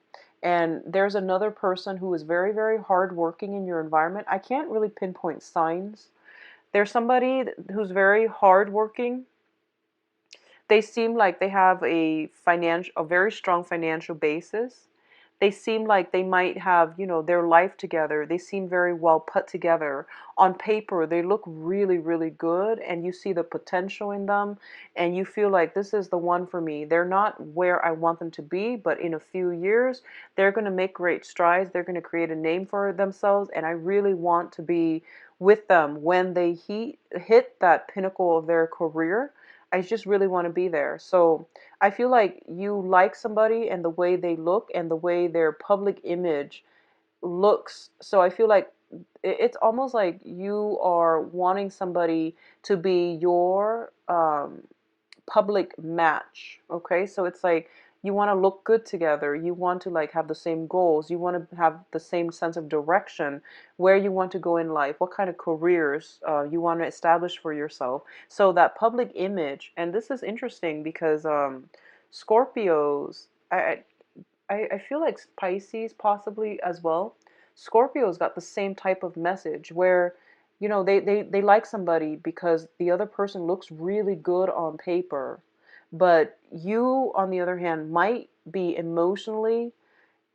And there's another person who is very, very hardworking in your environment. I can't really pinpoint signs. There's somebody who's very hardworking. They seem like they have a very strong financial basis. They seem like they might have, their life together. They seem very well put together. On paper, they look really, really good, and you see the potential in them, and you feel like this is the one for me. They're not where I want them to be, but in a few years, they're going to make great strides. They're going to create a name for themselves, and I really want to be with them when they hit that pinnacle of their career. I just really want to be there. So I feel like you like somebody and the way they look and the way their public image looks. So I feel like it's almost like you are wanting somebody to be your public match. Okay, so it's like you want to look good together. You want to like have the same goals. You want to have the same sense of direction, where you want to go in life, what kind of careers you want to establish for yourself. So that public image, and this is interesting because Scorpios, I feel like Pisces possibly as well. Scorpios got the same type of message where, they like somebody because the other person looks really good on paper. But you, on the other hand, might be emotionally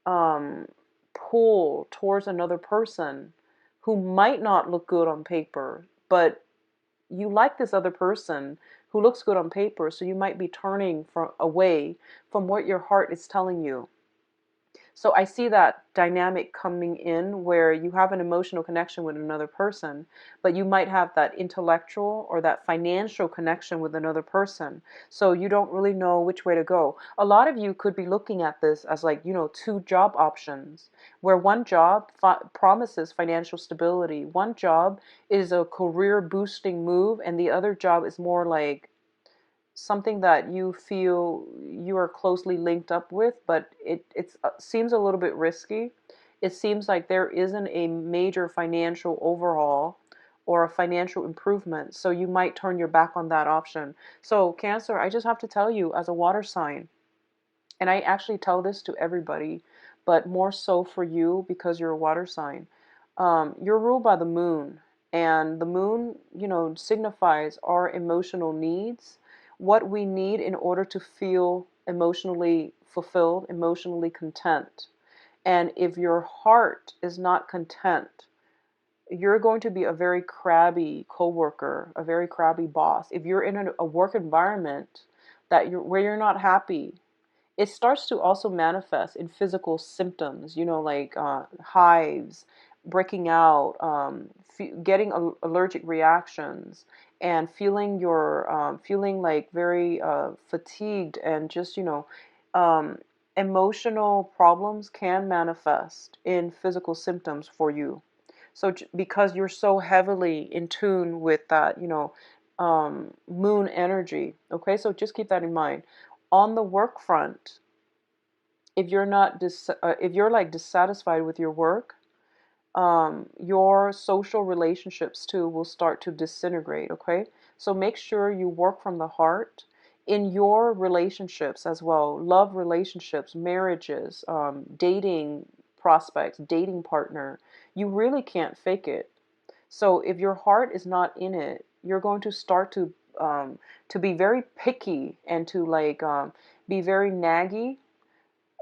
um, pulled towards another person who might not look good on paper, but you like this other person who looks good on paper, so you might be turning away from what your heart is telling you. So I see that dynamic coming in where you have an emotional connection with another person, but you might have that intellectual or that financial connection with another person. So you don't really know which way to go. A lot of you could be looking at this as like, two job options, where one job promises financial stability. One job is a career boosting move, and the other job is more like something that you feel you are closely linked up with, but it seems a little bit risky. It seems like there isn't a major financial overhaul or a financial improvement, so you might turn your back on that option. So, Cancer, I just have to tell you, as a water sign, and I actually tell this to everybody, but more so for you because you're a water sign. You're ruled by the moon, and the moon, signifies our emotional needs, what we need in order to feel emotionally fulfilled, emotionally content. And if your heart is not content, you're going to be a very crabby coworker, a very crabby boss. If you're in a work environment where you're not happy, it starts to also manifest in physical symptoms, like hives, breaking out, getting allergic reactions, and feeling like very fatigued, and just emotional problems can manifest in physical symptoms for you. So because you're so heavily in tune with that, moon energy. Okay, so just keep that in mind. On the work front, if you're like dissatisfied with your work, your social relationships too will start to disintegrate. Okay, so make sure you work from the heart in your relationships as well, love relationships, marriages, dating prospects, dating partner. You really can't fake it. So if your heart is not in it, you're going to start to be very picky, and to like be very naggy.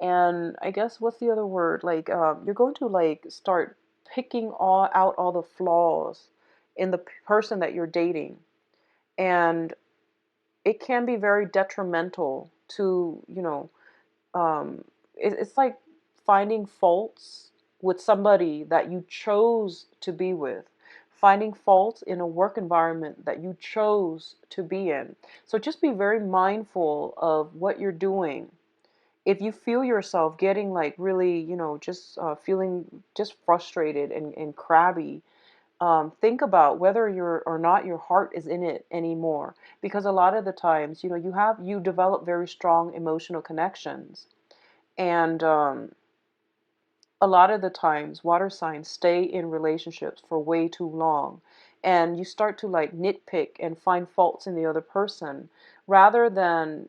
And I guess, what's the other word? Like you're going to like start picking out all the flaws in the person that you're dating, and it can be very detrimental to, it's like finding faults with somebody that you chose to be with, finding faults in a work environment that you chose to be in. So just be very mindful of what you're doing. If you feel yourself getting like really, just feeling just frustrated and crabby, think about whether you're or not your heart is in it anymore. Because a lot of the times, you develop very strong emotional connections, and a lot of the times water signs stay in relationships for way too long, and you start to like nitpick and find faults in the other person, rather than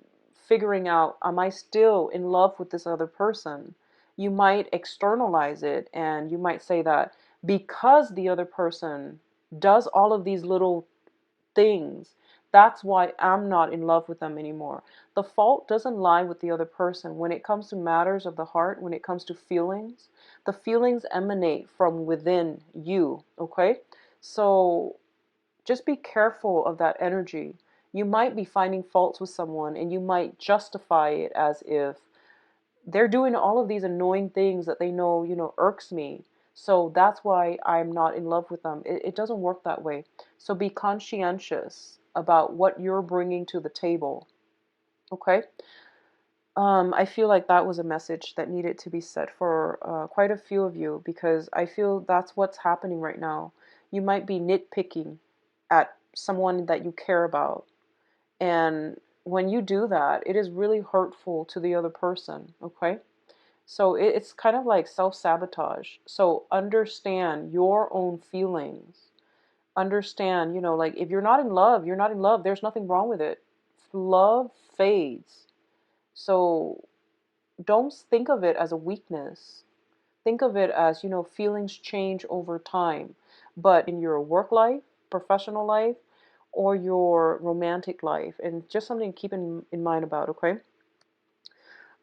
figuring out, am I still in love with this other person? You might externalize it, and you might say that because the other person does all of these little things, that's why I'm not in love with them anymore. The fault doesn't lie with the other person. When it comes to matters of the heart, when it comes to feelings, the feelings emanate from within you, okay? So just be careful of that energy. You might be finding faults with someone, and you might justify it as if they're doing all of these annoying things that they know, irks me. So that's why I'm not in love with them. It doesn't work that way. So be conscientious about what you're bringing to the table. Okay? I feel like that was a message that needed to be said for quite a few of you, because I feel that's what's happening right now. You might be nitpicking at someone that you care about. And when you do that, it is really hurtful to the other person. Okay? So it's kind of like self-sabotage. So understand your own feelings. Understand, like if you're not in love, you're not in love. There's nothing wrong with it. Love fades. So don't think of it as a weakness. Think of it as, feelings change over time. But in your work life, professional life, or your romantic life, and just something to keep in mind about, okay?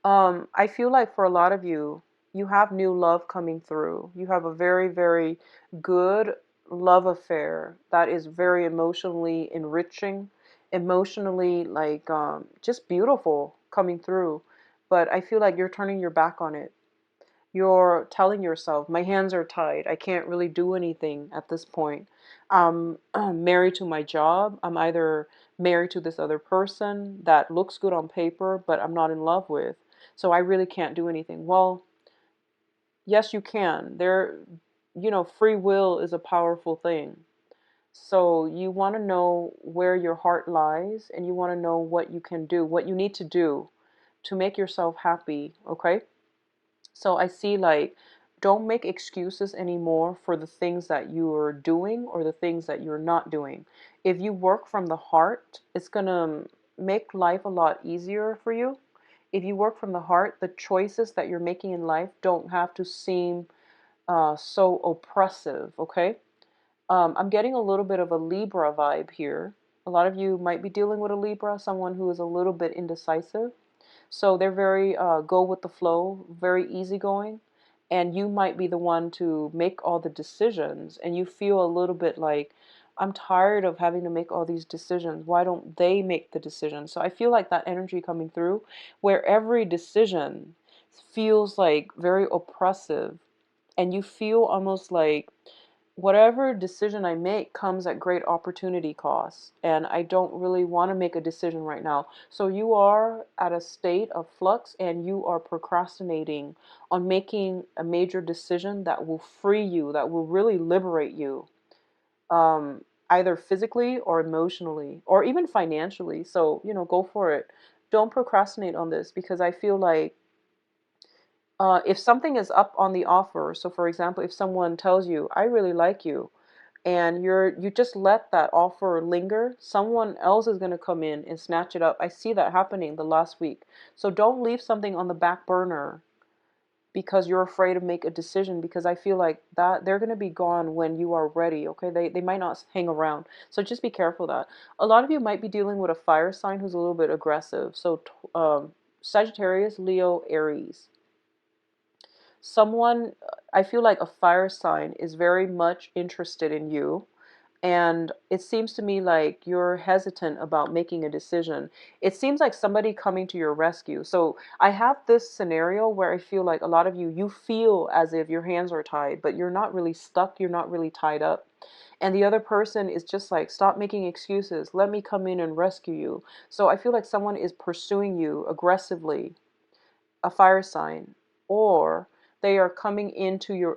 I feel like for a lot of you, you have new love coming through. You have a very, very good love affair that is very emotionally enriching, emotionally like just beautiful coming through. But I feel like you're turning your back on it. You're telling yourself, my hands are tied. I can't really do anything at this point. I'm married to my job. I'm either married to this other person that looks good on paper, but I'm not in love with. So I really can't do anything. Well, yes, you can. Free will is a powerful thing. So you want to know where your heart lies and you want to know what you can do, what you need to do to make yourself happy, okay? So I see like don't make excuses anymore for the things that you're doing or the things that you're not doing. If you work from the heart, it's going to make life a lot easier for you. If you work from the heart, the choices that you're making in life don't have to seem so oppressive, okay? I'm getting a little bit of a Libra vibe here. A lot of you might be dealing with a Libra, someone who is a little bit indecisive. So they're very go with the flow, very easygoing. And you might be the one to make all the decisions. And you feel a little bit like, I'm tired of having to make all these decisions. Why don't they make the decisions? So I feel like that energy coming through where every decision feels like very oppressive. And you feel almost like whatever decision I make comes at great opportunity cost, and I don't really want to make a decision right now. So you are at a state of flux and you are procrastinating on making a major decision that will free you, that will really liberate you, either physically or emotionally or even financially. So, go for it. Don't procrastinate on this because I feel like if something is up on the offer, so for example, if someone tells you, I really like you, and you just let that offer linger, someone else is going to come in and snatch it up. I see that happening the last week. So don't leave something on the back burner because you're afraid to make a decision, because I feel like that they're going to be gone when you are ready, okay? They might not hang around. So just be careful of that. A lot of you might be dealing with a fire sign who's a little bit aggressive. So Sagittarius, Leo, Aries. Someone, I feel like a fire sign is very much interested in you, and it seems to me like you're hesitant about making a decision. It seems like somebody coming to your rescue. So I have this scenario where I feel like a lot of you feel as if your hands are tied, but you're not really stuck, you're not really tied up. And the other person is just like, stop making excuses, let me come in and rescue you. So I feel like someone is pursuing you aggressively, a fire sign, or they are coming into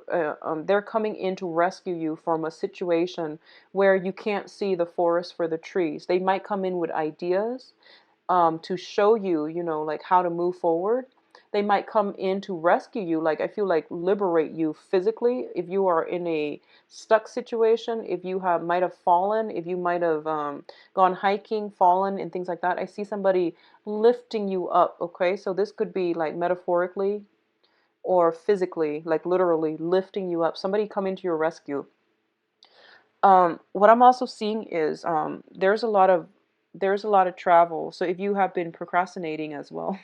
they're coming in to rescue you from a situation where you can't see the forest for the trees. They might come in with ideas to show you, like how to move forward. They might come in to rescue you, like I feel like liberate you physically if you are in a stuck situation, if you might have fallen, if you might have gone hiking, fallen, and things like that. I see somebody lifting you up, okay? So this could be like metaphorically or physically, like literally lifting you up, somebody coming to your rescue. What I'm also seeing is there's a lot of travel. So if you have been procrastinating as well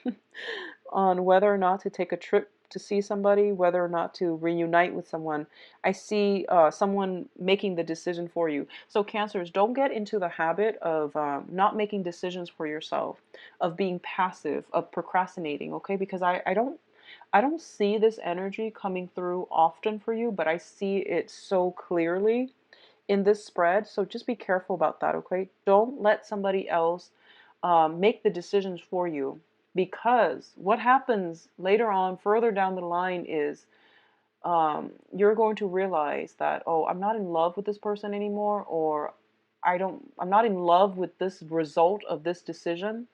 on whether or not to take a trip to see somebody, whether or not to reunite with someone, I see someone making the decision for you. So Cancers, don't get into the habit of not making decisions for yourself, of being passive, of procrastinating. Okay, because I don't see this energy coming through often for you, but I see it so clearly in this spread. So just be careful about that, okay? Don't let somebody else make the decisions for you, because what happens later on, further down the line, is you're going to realize that, oh, I'm not in love with this person anymore, or I'm not in love with this result of this decision.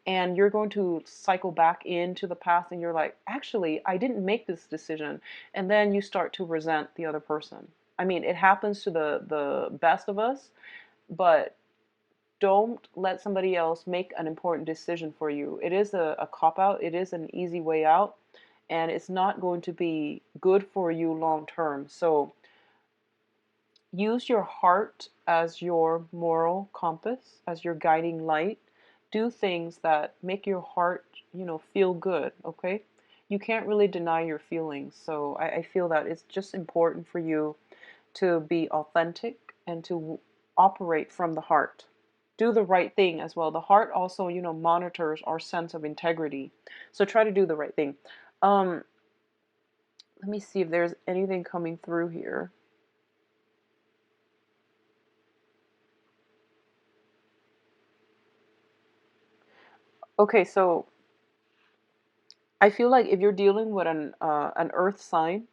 And you're going to cycle back into the past and you're like, actually, I didn't make this decision. And then you start to resent the other person. I mean, it happens to the best of us, but don't let somebody else make an important decision for you. It is a cop out, it is an easy way out, and it's not going to be good for you long term. So use your heart as your moral compass, as your guiding light. Do things that make your heart, feel good, okay? You can't really deny your feelings. So I feel that it's just important for you to be authentic and to operate from the heart. Do the right thing as well. The heart also, monitors our sense of integrity. So try to do the right thing. Um, Let me see if there's anything coming through here. Okay, so I feel like if you're dealing with an earth sign,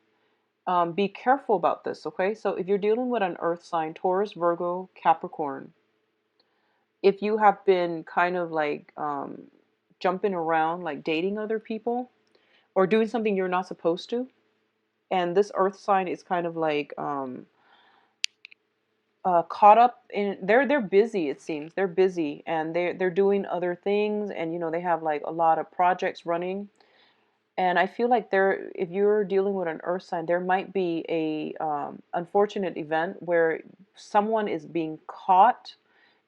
be careful about this, okay? So if you're dealing with an earth sign, Taurus, Virgo, Capricorn, if you have been kind of like jumping around, like dating other people or doing something you're not supposed to, and this earth sign is kind of like caught up in, they're busy, it seems they're busy and they're doing other things, and you know they have like a lot of projects running. And I feel like there, if you're dealing with an earth sign, there might be a unfortunate event where someone is being caught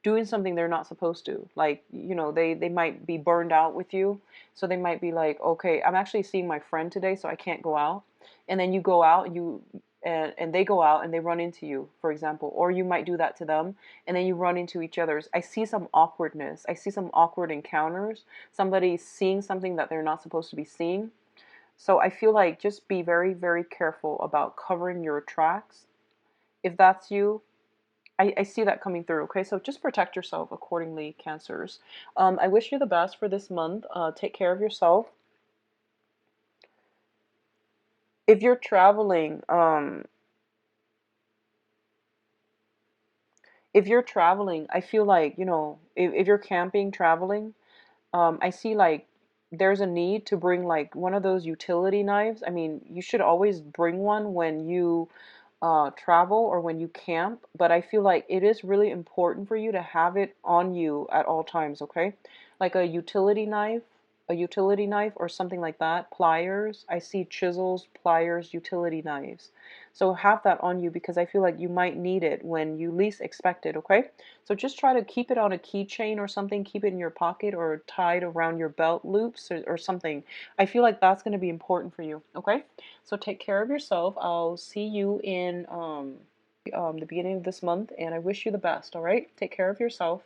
doing something they're not supposed to. Like, you know, they might be burned out with you. So they might be like, okay, I'm actually seeing my friend today, so I can't go out. And then you go out, and they go out and they run into you, for example. Or you might do that to them and then you run into each other's. I see some awkwardness. I see some awkward encounters. Somebody seeing something that they're not supposed to be seeing. So I feel like just be very, very careful about covering your tracks. If that's you, I see that coming through. Okay, so just protect yourself accordingly, Cancers. I wish you the best for this month. Take care of yourself. If you're traveling, I feel like, you know, if you're camping, traveling, I see like there's a need to bring like one of those utility knives. I mean, you should always bring one when you travel or when you camp, but I feel like it is really important for you to have it on you at all times, okay? Like a utility knife or something like that, pliers. I see chisels, pliers, utility knives. So have that on you because I feel like you might need it when you least expect it, okay? So just try to keep it on a keychain or something, keep it in your pocket or tied around your belt loops or something. I feel like that's going to be important for you, okay? So take care of yourself. I'll see you in the beginning of this month, and I wish you the best, all right? Take care of yourself.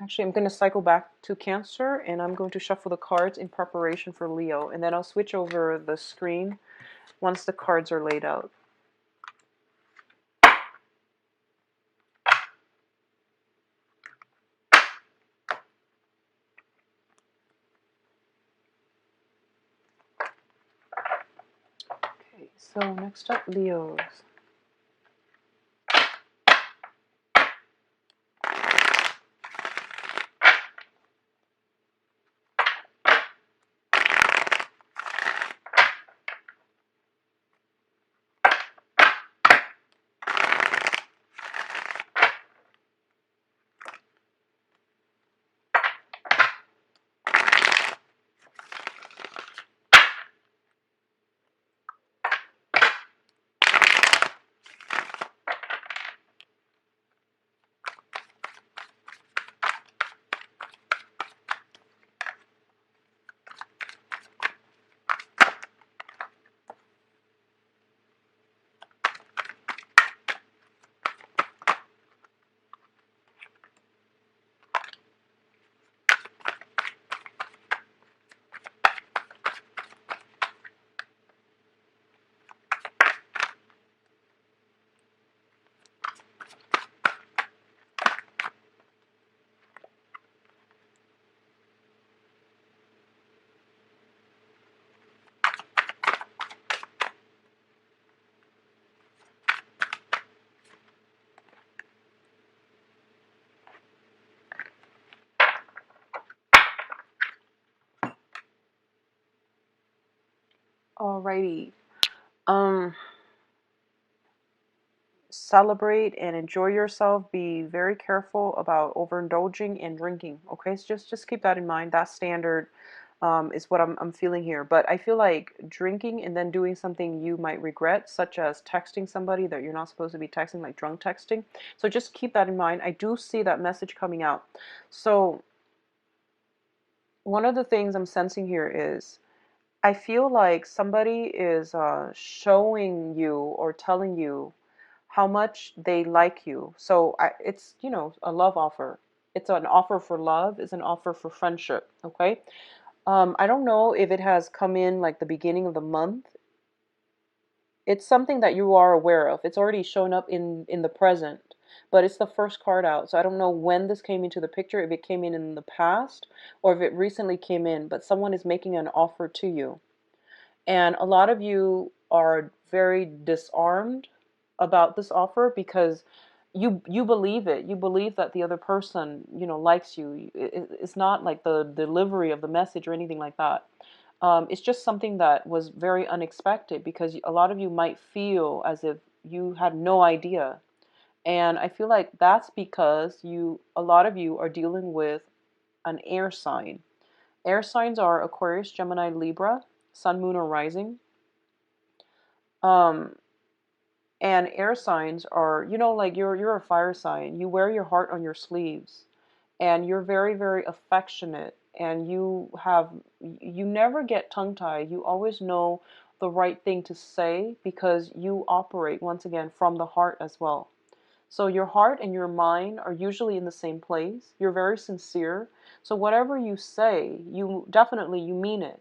Actually, I'm going to cycle back to Cancer, and I'm going to shuffle the cards in preparation for Leo, and then I'll switch over the screen once the cards are laid out. Okay, so next up, Leos. Alrighty. Um, Celebrate and enjoy yourself. Be very careful about overindulging and drinking. Okay, so just keep that in mind. That's standard. Is what I'm feeling here. But I feel like drinking and then doing something you might regret, such as texting somebody that you're not supposed to be texting, like drunk texting. So just keep that in mind. I do see that message coming out. So one of the things I'm sensing here is I feel like somebody is showing you or telling you how much they like you. So it's, you know, a love offer. It's an offer for love, it's an offer for friendship, okay? I don't know if it has come in like the beginning of the month. It's something that you are aware of. It's already shown up in the present, but it's the first card out. So I don't know when this came into the picture, if it came in the past or if it recently came in, but someone is making an offer to you. And a lot of you are very disarmed about this offer because you believe it. You believe that the other person, likes you. It's not like the delivery of the message or anything like that. It's just something that was very unexpected because a lot of you might feel as if you had no idea. And I feel like that's because a lot of you are dealing with an air sign. Air signs are Aquarius, Gemini, Libra, Sun, Moon, or Rising. Um, and air signs are, like you're a fire sign. You wear your heart on your sleeves, and you're very, very affectionate, and you never get tongue-tied. You always know the right thing to say because you operate once again from the heart as well. So your heart and your mind are usually in the same place. You're very sincere. So whatever you say, you mean it.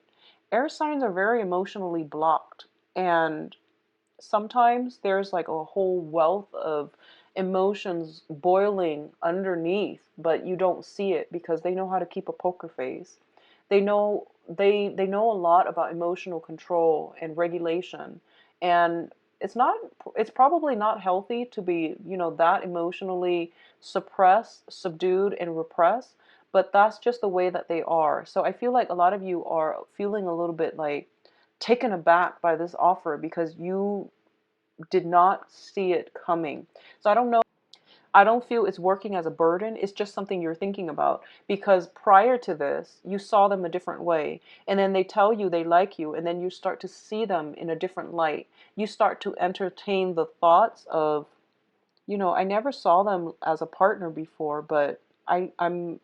Air signs are very emotionally blocked, and sometimes there's like a whole wealth of emotions boiling underneath, but you don't see it because they know how to keep a poker face. They know a lot about emotional control and regulation, and it's not it's probably not healthy to be, that emotionally suppressed, subdued, and repressed, but that's just the way that they are. So I feel like a lot of you are feeling a little bit like taken aback by this offer because you did not see it coming. So I don't know. I don't feel it's working as a burden. It's just something you're thinking about because prior to this, you saw them a different way. And then they tell you they like you, and then you start to see them in a different light. You start to entertain the thoughts of, I never saw them as a partner before, but I'm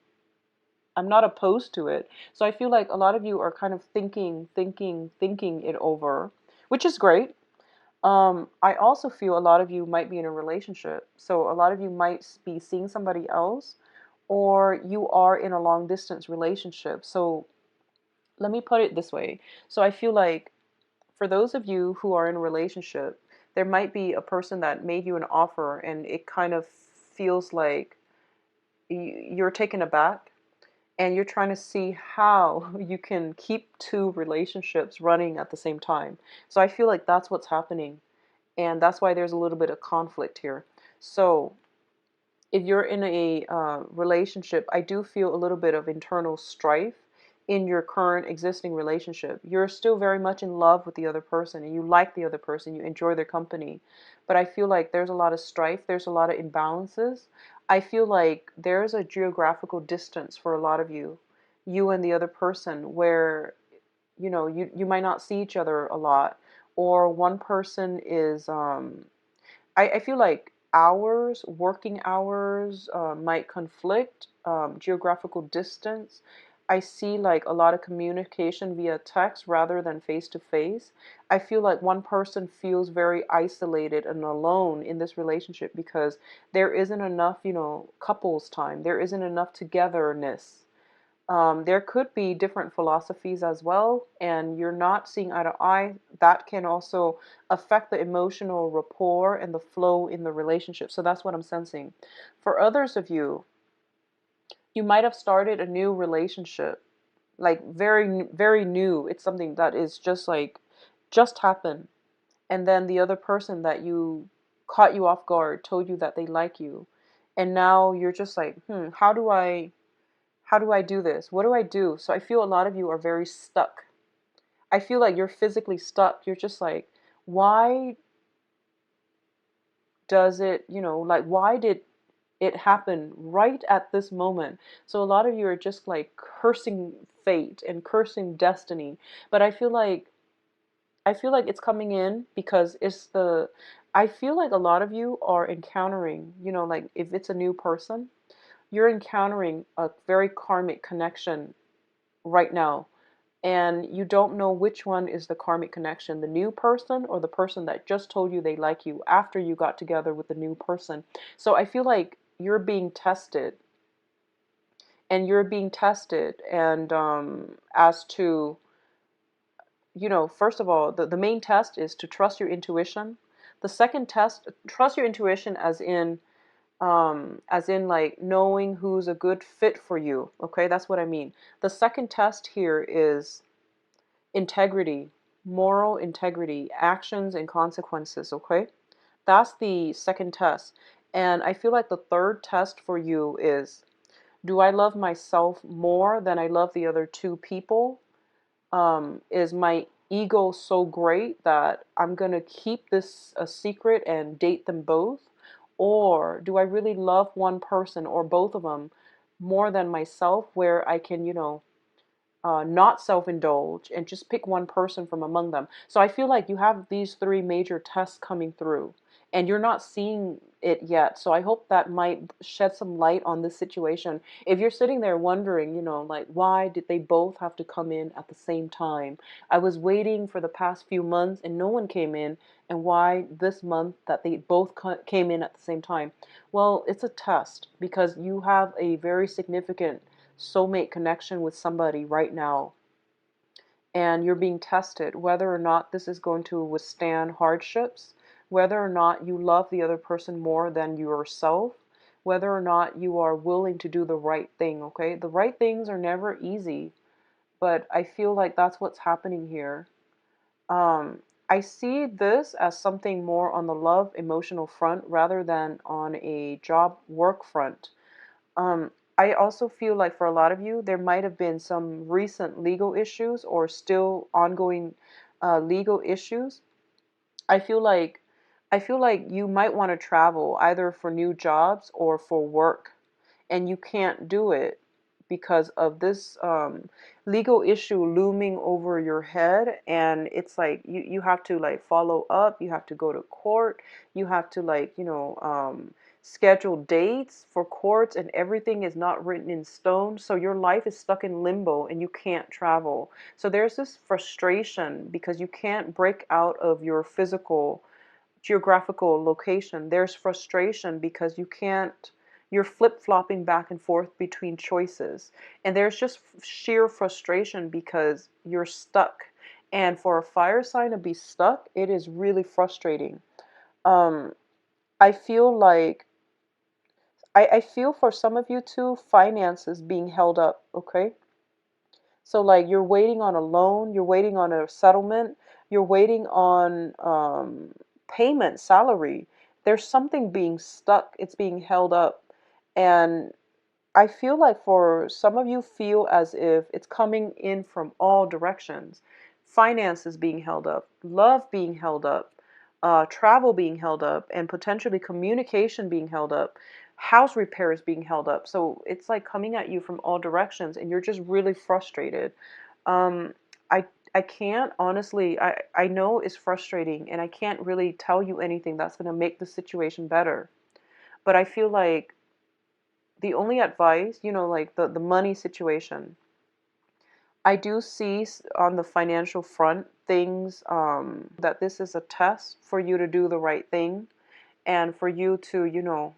not opposed to it. So I feel like a lot of you are kind of thinking it over, which is great. I also feel a lot of you might be in a relationship. So a lot of you might be seeing somebody else, or you are in a long distance relationship. So let me put it this way. So I feel like for those of you who are in a relationship, there might be a person that made you an offer and it kind of feels like you're taken aback and you're trying to see how you can keep two relationships running at the same time. So I feel like that's what's happening. And that's why there's a little bit of conflict here. So if you're in a relationship, I do feel a little bit of internal strife in your current existing relationship. You're still very much in love with the other person and you like the other person, you enjoy their company. But I feel like there's a lot of strife, there's a lot of imbalances. I feel like there's a geographical distance for a lot of you and the other person, where you might not see each other a lot, or one person is I feel like working hours might conflict, geographical distance. I see like a lot of communication via text rather than face to face. I feel like one person feels very isolated and alone in this relationship because there isn't enough, couples time. There isn't enough togetherness. There could be different philosophies as well, and you're not seeing eye to eye. That can also affect the emotional rapport and the flow in the relationship. So that's what I'm sensing. For others of you, you might have started a new relationship, like very, very new. It's something that is just happened. And then the other person that you caught you off guard told you that they like you. And now you're just like, how do I do this? What do I do? So I feel a lot of you are very stuck. I feel like you're physically stuck. You're just like, why does it, like, why did it happen right at this moment? So a lot of you are just like cursing fate and cursing destiny. But I feel like it's coming in because I feel like a lot of you are encountering, like if it's a new person, you're encountering a very karmic connection right now, and you don't know which one is the karmic connection, the new person or the person that just told you they like you after you got together with the new person. So I feel like you're being tested and you're being tested, and as to, first of all, the main test is to trust your intuition. The second test, trust your intuition as in like knowing who's a good fit for you. Okay, that's what I mean. The second test here is integrity, moral integrity, actions and consequences. Okay, that's the second test. And I feel like the third test for you is, do I love myself more than I love the other two people? Is my ego so great that I'm going to keep this a secret and date them both? Or do I really love one person or both of them more than myself, where I can, not self-indulge and just pick one person from among them? So I feel like you have these three major tests coming through, and you're not seeing it yet. So I hope that might shed some light on this situation. If you're sitting there wondering, like, why did they both have to come in at the same time? I was waiting for the past few months and no one came in, and why this month that they both came in at the same time? Well, it's a test because you have a very significant soulmate connection with somebody right now, and you're being tested whether or not this is going to withstand hardships, whether or not you love the other person more than yourself, whether or not you are willing to do the right thing. Okay, the right things are never easy, but I feel like that's what's happening here. um, I see this as something more on the love emotional front rather than on a job work front. I also feel like for a lot of you, there might have been some recent legal issues or still ongoing legal issues. I feel like you might want to travel either for new jobs or for work, and you can't do it because of this legal issue looming over your head. And it's like you have to like follow up, you have to go to court, you have to like schedule dates for courts, and everything is not written in stone, so your life is stuck in limbo and you can't travel. So there's this frustration because you can't break out of your physical geographical location. There's frustration because you're flip-flopping back and forth between choices. And there's just sheer frustration because you're stuck. And for a fire sign to be stuck, it is really frustrating. Um, I feel like I feel for some of you too, finances being held up, okay? So like you're waiting on a loan, you're waiting on a settlement, you're waiting on payment, salary. There's something being stuck, it's being held up. And I feel like for some of you feel as if it's coming in from all directions. Finances being held up, love being held up, travel being held up, and potentially communication being held up, house repairs being held up. So it's like coming at you from all directions, and you're just really frustrated. Um, I I can't honestly. I know it's frustrating, and I can't really tell you anything that's going to make the situation better. But I feel like the only advice, like the money situation, I do see on the financial front things that this is a test for you to do the right thing, and for you to,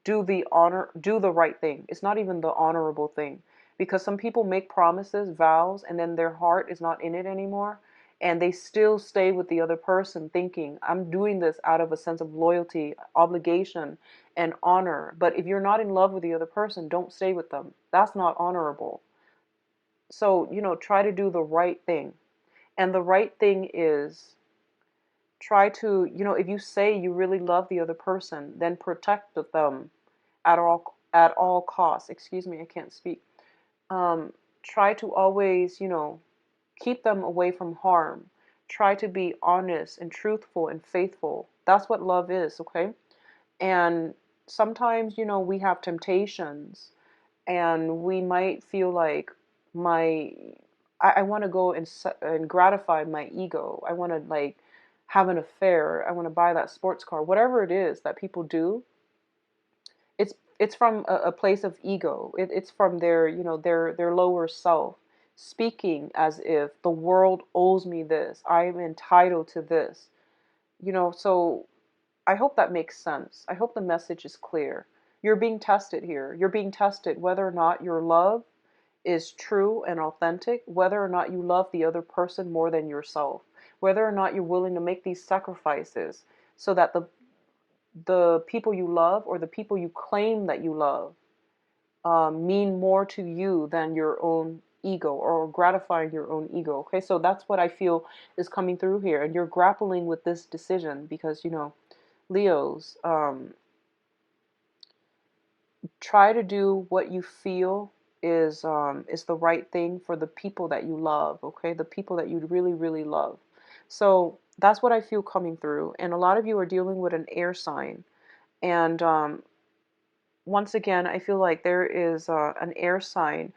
do the right thing. It's not even the honorable thing, because some people make promises, vows, and then their heart is not in it anymore, and they still stay with the other person thinking, I'm doing this out of a sense of loyalty, obligation, and honor. But if you're not in love with the other person, don't stay with them. That's not honorable. So, try to do the right thing. And the right thing is, try to, if you say you really love the other person, then protect them at all costs. Excuse me, I can't speak. um, Try to always, keep them away from harm. Try to be honest and truthful and faithful. That's what love is, okay? And sometimes, we have temptations, and we might feel like my I want to go and gratify my ego. I want to like have an affair. I want to buy that sports car. Whatever it is that people do, it's from a place of ego. It's from their, their lower self, speaking as if the world owes me this. I'm entitled to this. So I hope that makes sense. I hope the message is clear. You're being tested here. You're being tested whether or not your love is true and authentic, whether or not you love the other person more than yourself, whether or not you're willing to make these sacrifices so that the people you love or the people you claim that you love mean more to you than your own ego or gratifying your own ego. Okay, so that's what I feel is coming through here, and you're grappling with this decision because Leos, try to do what you feel is the right thing for the people that you love. Okay, the people that you really really love. So that's what I feel coming through, and a lot of you are dealing with an air sign, and once again, I feel like there is an air sign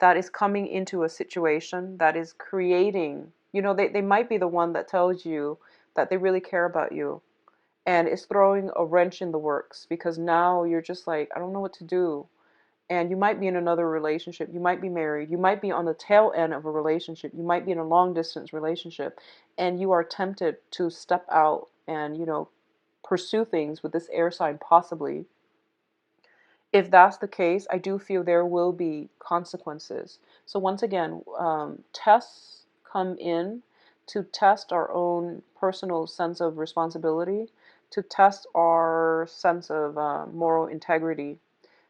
that is coming into a situation that is creating, they might be the one that tells you that they really care about you and is throwing a wrench in the works because now you're just like, I don't know what to do. And you might be in another relationship. You might be married. You might be on the tail end of a relationship. You might be in a long distance relationship. And you are tempted to step out and, pursue things with this air sign possibly. If that's the case, I do feel there will be consequences. So once again, tests come in to test our own personal sense of responsibility, to test our sense of moral integrity.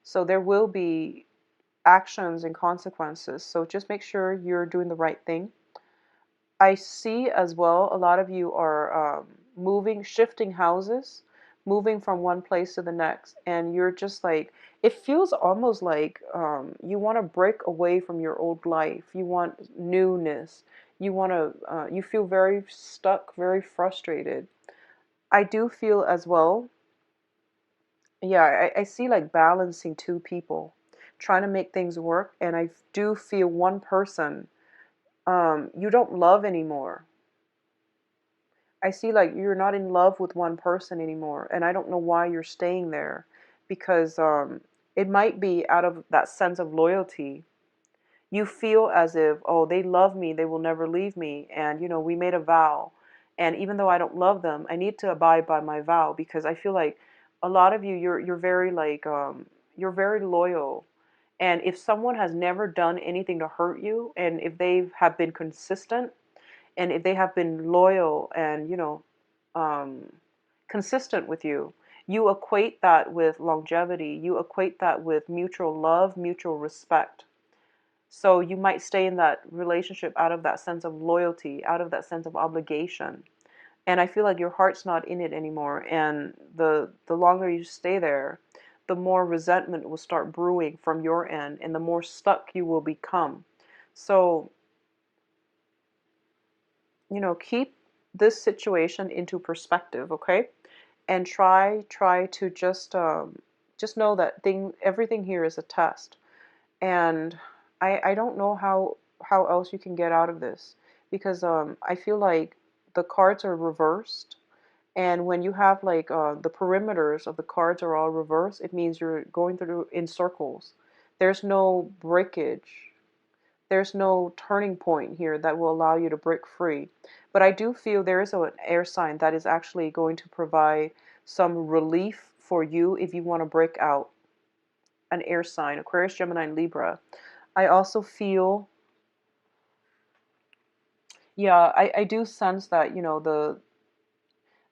So there will be actions and consequences. So just make sure you're doing the right thing. I see as well a lot of you are shifting houses, moving from one place to the next, and you're just like, it feels almost like you want to break away from your old life. You want newness. You feel very stuck, very frustrated. I do feel as well, yeah, I see like balancing two people, trying to make things work, and I do feel one person you don't love anymore. I see like you're not in love with one person anymore, and I don't know why you're staying there because it might be out of that sense of loyalty. You feel as if, oh, they love me, they will never leave me, and we made a vow, and even though I don't love them, I need to abide by my vow because I feel like a lot of you, you're very like you're very loyal, and if someone has never done anything to hurt you, and if they have been consistent and if they have been loyal and um, consistent with you, you equate that with longevity, you equate that with mutual love, mutual respect. So you might stay in that relationship out of that sense of loyalty, out of that sense of obligation, and I feel like your heart's not in it anymore, and the longer you stay there, the more resentment will start brewing from your end and the more stuck you will become. So keep this situation into perspective, okay? And try to just know that everything here is a test. And I don't know how else you can get out of this because I feel like the cards are reversed, and when you have like the perimeters of the cards are all reversed, it means you're going through in circles. There's no breakage. There's no turning point here that will allow you to break free. But I do feel there is an air sign that is actually going to provide some relief for you if you want to break out. An air sign, Aquarius, Gemini, and Libra. I also feel, yeah, I do sense that,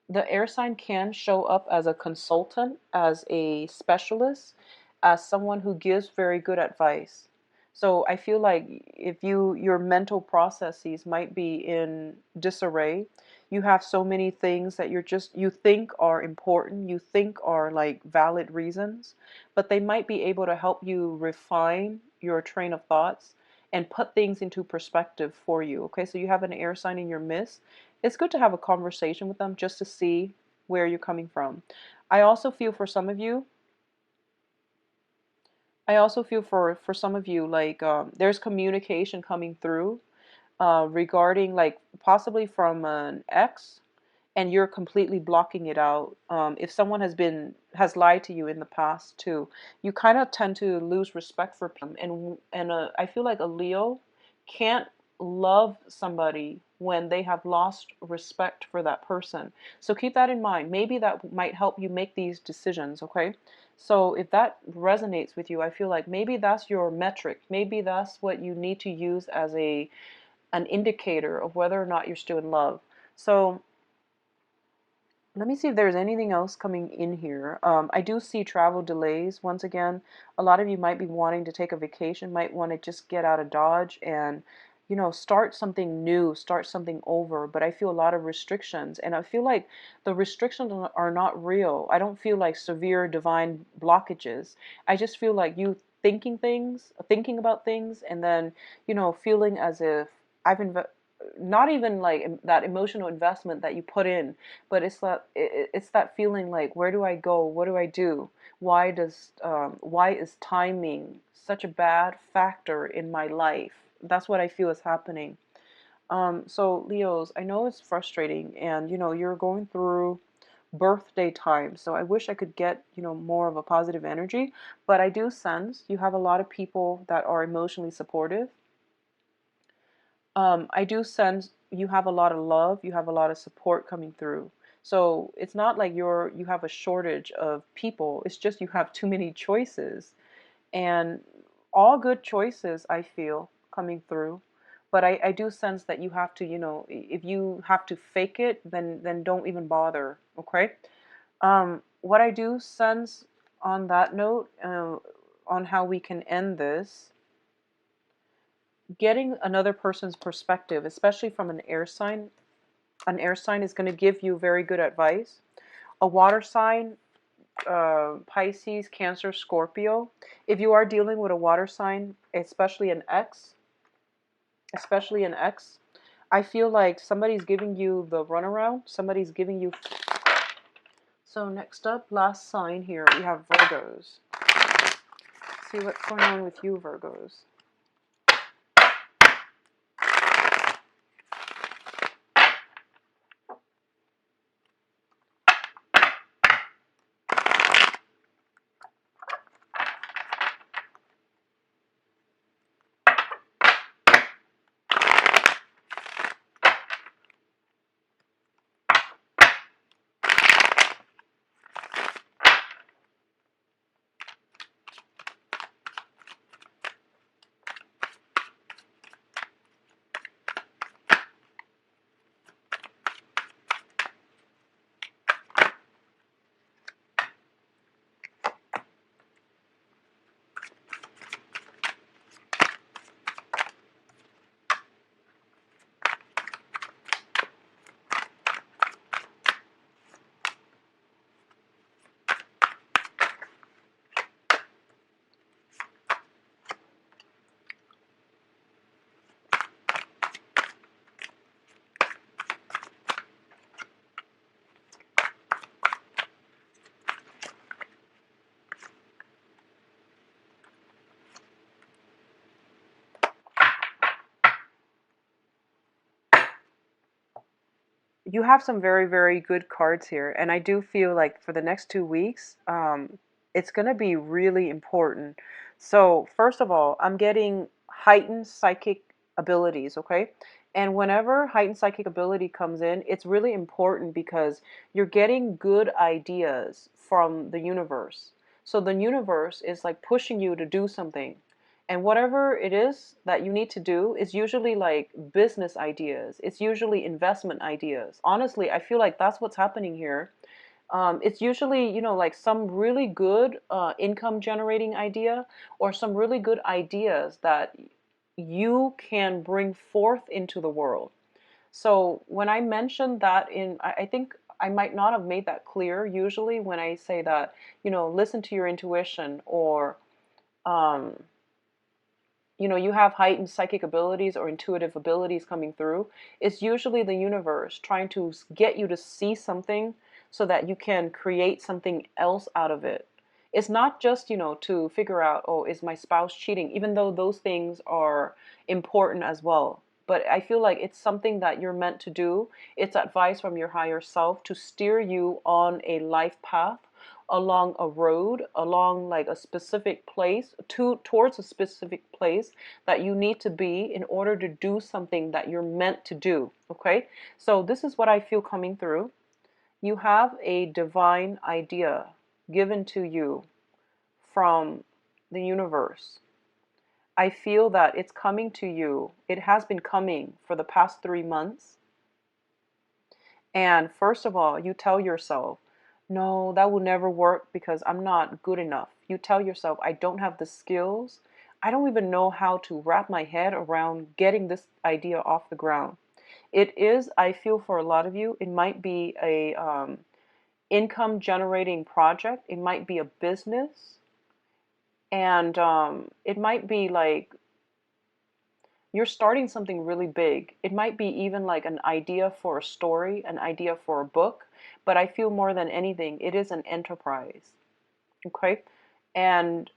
the air sign can show up as a consultant, as a specialist, as someone who gives very good advice. So I feel like if your mental processes might be in disarray, you have so many things that you think are important, you think are like valid reasons, but they might be able to help you refine your train of thoughts and put things into perspective for you. Okay, so you have an air sign in your midst. It's good to have a conversation with them just to see where you're coming from. I also feel for some of you, I also feel for some of you like there's communication coming through regarding like possibly from an ex, and you're completely blocking it out. If someone has lied to you in the past too, you kind of tend to lose respect for people, and I feel like a Leo can't love somebody when they have lost respect for that person. So keep that in mind. Maybe that might help you make these decisions, okay? So if that resonates with you, I feel like maybe that's your metric. Maybe that's what you need to use as an indicator of whether or not you're still in love. So let me see if there's anything else coming in here. I do see travel delays. Once again, a lot of you might be wanting to take a vacation, might want to just get out of Dodge and, start something new, start something over. But I feel a lot of restrictions. And I feel like the restrictions are not real. I don't feel like severe divine blockages. I just feel like you thinking about things, and then, feeling as if I've not even like that emotional investment that you put in, but it's that feeling like, where do I go? What do I do? Why is timing such a bad factor in my life? That's what I feel is happening. So Leos, I know it's frustrating, and you're going through birthday time. So I wish I could get, more of a positive energy, but I do sense you have a lot of people that are emotionally supportive. I do sense you have a lot of love, you have a lot of support coming through. So it's not like you have a shortage of people. It's just you have too many choices, and all good choices, I feel, coming through. But I do sense that you have to, if you have to fake it, then don't even bother. Okay. What I do sense on that note, on how we can end this, getting another person's perspective, especially from an air sign is going to give you very good advice. A water sign, Pisces, Cancer, Scorpio, if you are dealing with a water sign, especially an ex, I feel like somebody's giving you the runaround. Somebody's giving you. So next up, last sign here, we have Virgos. See what's going on with you, Virgos. You have some very, very good cards here. And I do feel like for the next 2 weeks, it's going to be really important. So, first of all, I'm getting heightened psychic abilities, okay? And whenever heightened psychic ability comes in, it's really important because you're getting good ideas from the universe. So, the universe is like pushing you to do something. And whatever it is that you need to do is usually like business ideas. It's usually investment ideas. Honestly, I feel like that's what's happening here. It's usually, like some really good income generating idea, or some really good ideas that you can bring forth into the world. So when I mentioned that I think I might not have made that clear. Usually when I say that, listen to your intuition, or, um, you have heightened psychic abilities or intuitive abilities coming through, it's usually the universe trying to get you to see something so that you can create something else out of it. It's not just, to figure out, oh, is my spouse cheating, even though those things are important as well. But I feel like it's something that you're meant to do. It's advice from your higher self to steer you on a life path along a road, along like a specific place, towards a specific place that you need to be in order to do something that you're meant to do. Okay, so this is what I feel coming through. You have a divine idea given to you from the universe. I feel that it's coming to you. It has been coming for the past 3 months. And first of all, you tell yourself, no, that will never work because I'm not good enough. You tell yourself, I don't have the skills. I don't even know how to wrap my head around getting this idea off the ground. It is, I feel for a lot of you, it might be a income generating project. It might be a business. And it might be like you're starting something really big. It might be even like an idea for a story, an idea for a book, but I feel more than anything, it is an enterprise. Okay? And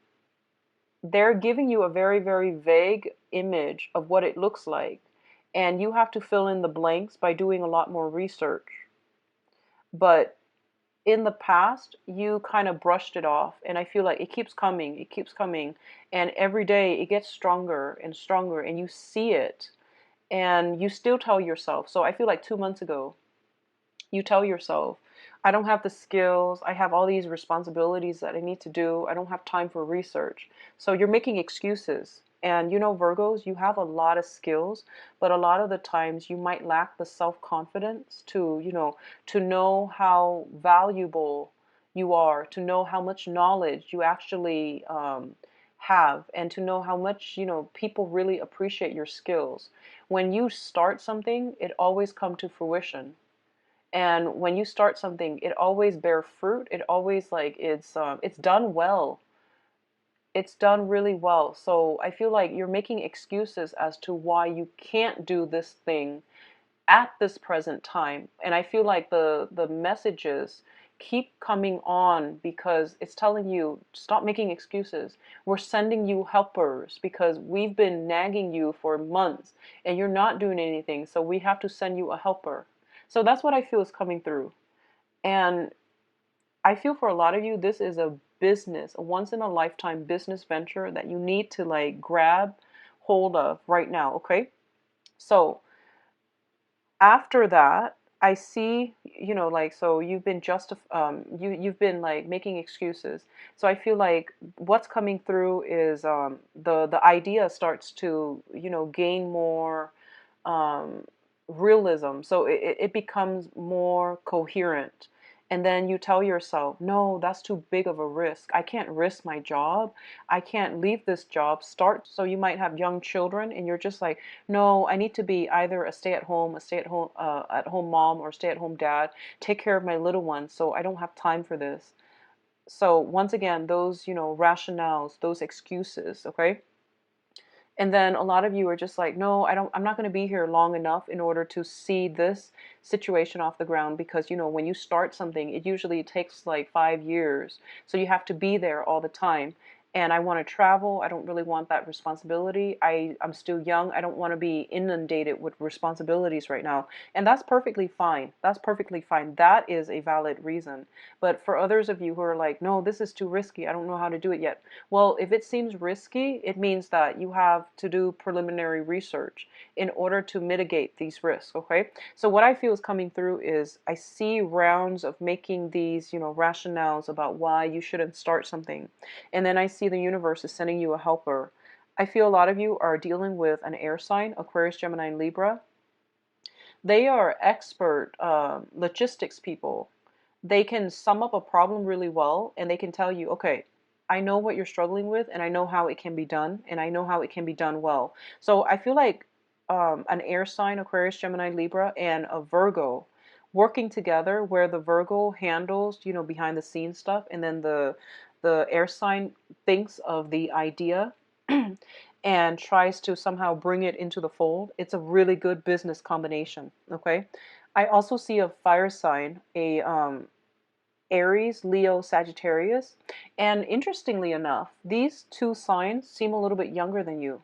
they're giving you a very, very vague image of what it looks like. And you have to fill in the blanks by doing a lot more research. But in the past, you kind of brushed it off. And I feel like it keeps coming. And every day it gets stronger and stronger. And you see it and you still tell yourself. So I feel like 2 months ago, you tell yourself, I don't have the skills. I have all these responsibilities that I need to do. I don't have time for research. So you're making excuses. And you know, Virgos, you have a lot of skills, but a lot of the times you might lack the self-confidence to, to know how valuable you are, to know how much knowledge you actually have, and to know how much, people really appreciate your skills. When you start something, it always comes to fruition. And when you start something, it always bear fruit. It always like it's done well. It's done really well. So I feel like you're making excuses as to why you can't do this thing at this present time. And I feel like the messages keep coming on because it's telling you, stop making excuses. We're sending you helpers because we've been nagging you for months and you're not doing anything. So we have to send you a helper. So that's what I feel is coming through. And I feel for a lot of you, this is a business, a once in a lifetime business venture that you need to like grab hold of right now. Okay. So after that, I see, like, so you've been you've been like making excuses. So I feel like what's coming through is the idea starts to, gain more um, realism. So it becomes more coherent. And then you tell yourself, no, that's too big of a risk. I can't risk my job. I can't leave this job. Start. So you might have young children and you're just like, no, I need to be either a at home mom or stay at home dad, take care of my little ones. So I don't have time for this. So once again, those, rationales, those excuses, okay? And then a lot of you are just like, no, I'm not going to be here long enough in order to see this situation off the ground because, when you start something, it usually takes like 5 years. So you have to be there all the time. And I want to travel. I don't really want that responsibility. I'm still young. I don't want to be inundated with responsibilities right now. And that's perfectly fine. That's perfectly fine. That is a valid reason. But for others of you who are like, no, this is too risky. I don't know how to do it yet. Well, if it seems risky, it means that you have to do preliminary research in order to mitigate these risks, okay? So what I feel is coming through is I see rounds of making these, rationales about why you shouldn't start something. And then I see the universe is sending you a helper. I feel a lot of you are dealing with an air sign, Aquarius, Gemini, and Libra. They are expert logistics people. They can sum up a problem really well and they can tell you, okay, I know what you're struggling with and I know how it can be done and I know how it can be done well. So I feel like an air sign, Aquarius, Gemini, Libra, and a Virgo working together where the Virgo handles, behind the scenes stuff and then the air sign thinks of the idea and tries to somehow bring it into the fold. It's a really good business combination, okay? I also see a fire sign, a Aries, Leo, Sagittarius. And interestingly enough, these two signs seem a little bit younger than you.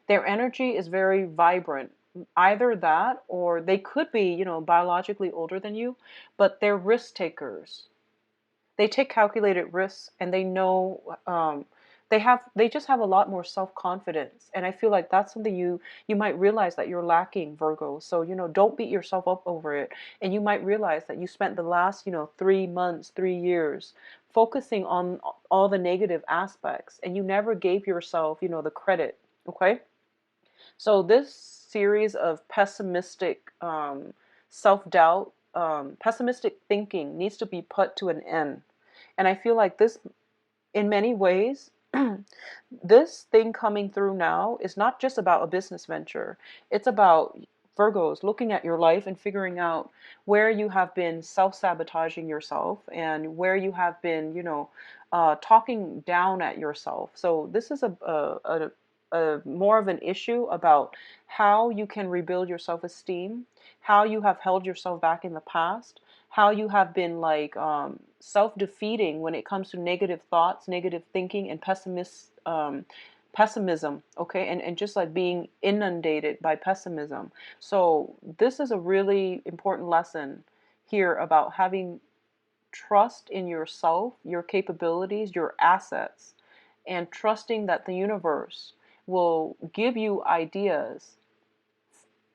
Their energy is very vibrant. Either that or they could be, biologically older than you, but they're risk takers. They take calculated risks, and they know, they just have a lot more self-confidence. And I feel like that's something you might realize that you're lacking, Virgo. So, don't beat yourself up over it. And you might realize that you spent the last, 3 months, 3 years focusing on all the negative aspects, and you never gave yourself, the credit. Okay. So this series of pessimistic self-doubt, pessimistic thinking needs to be put to an end. And I feel like this, in many ways, this thing coming through now is not just about a business venture. It's about Virgos looking at your life and figuring out where you have been self-sabotaging yourself, and where you have been, talking down at yourself. So this is a more of an issue about how you can rebuild your self-esteem, how you have held yourself back in the past, how you have been like self-defeating when it comes to negative thoughts, negative thinking, and pessimism. Okay, and just like being inundated by pessimism. So this is a really important lesson here about having trust in yourself, your capabilities, your assets, and trusting that the universe will give you ideas,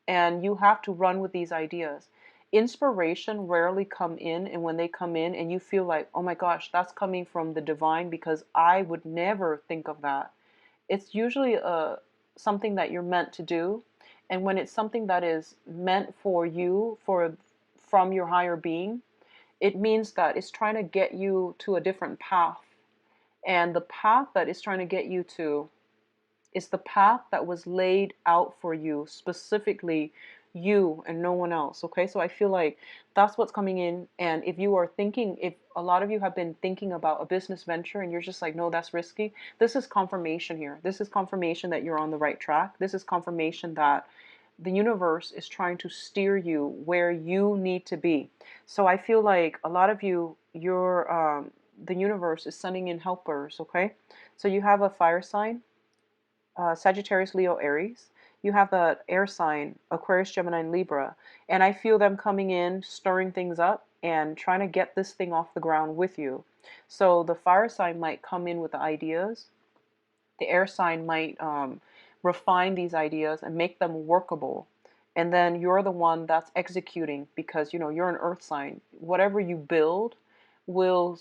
and you have to run with these ideas. Inspiration rarely come in, and when they come in and you feel like, oh my gosh, that's coming from the divine because I would never think of that. It's usually something that you're meant to do. And when it's something that is meant for you, from your higher being, it means that it's trying to get you to a different path. And the path that it's trying to get you to is the path that was laid out for you, specifically you and no one else. Okay, so I feel like that's what's coming in. And if you are thinking, if a lot of you have been thinking about a business venture and you're just like, no, that's risky, this is confirmation here. This is confirmation that you're on the right track. This is confirmation that the universe is trying to steer you where you need to be. So I feel like a lot of the universe is sending in helpers. Okay, so you have a fire sign, Sagittarius, Leo, Aries. You have the air sign, Aquarius, Gemini, and Libra. And I feel them coming in, stirring things up, and trying to get this thing off the ground with you. So the fire sign might come in with the ideas. The air sign might refine these ideas and make them workable. And then you're the one that's executing, because you're an earth sign. Whatever you build will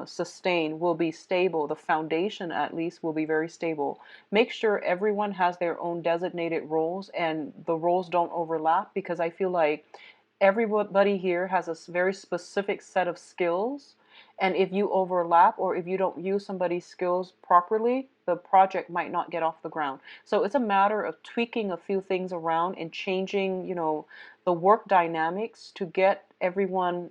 sustain, will be stable. The foundation, at least, will be very stable. Make sure everyone has their own designated roles and the roles don't overlap, because I feel like everybody here has a very specific set of skills. And if you overlap, or if you don't use somebody's skills properly, the project might not get off the ground. So it's a matter of tweaking a few things around and changing, the work dynamics to get everyone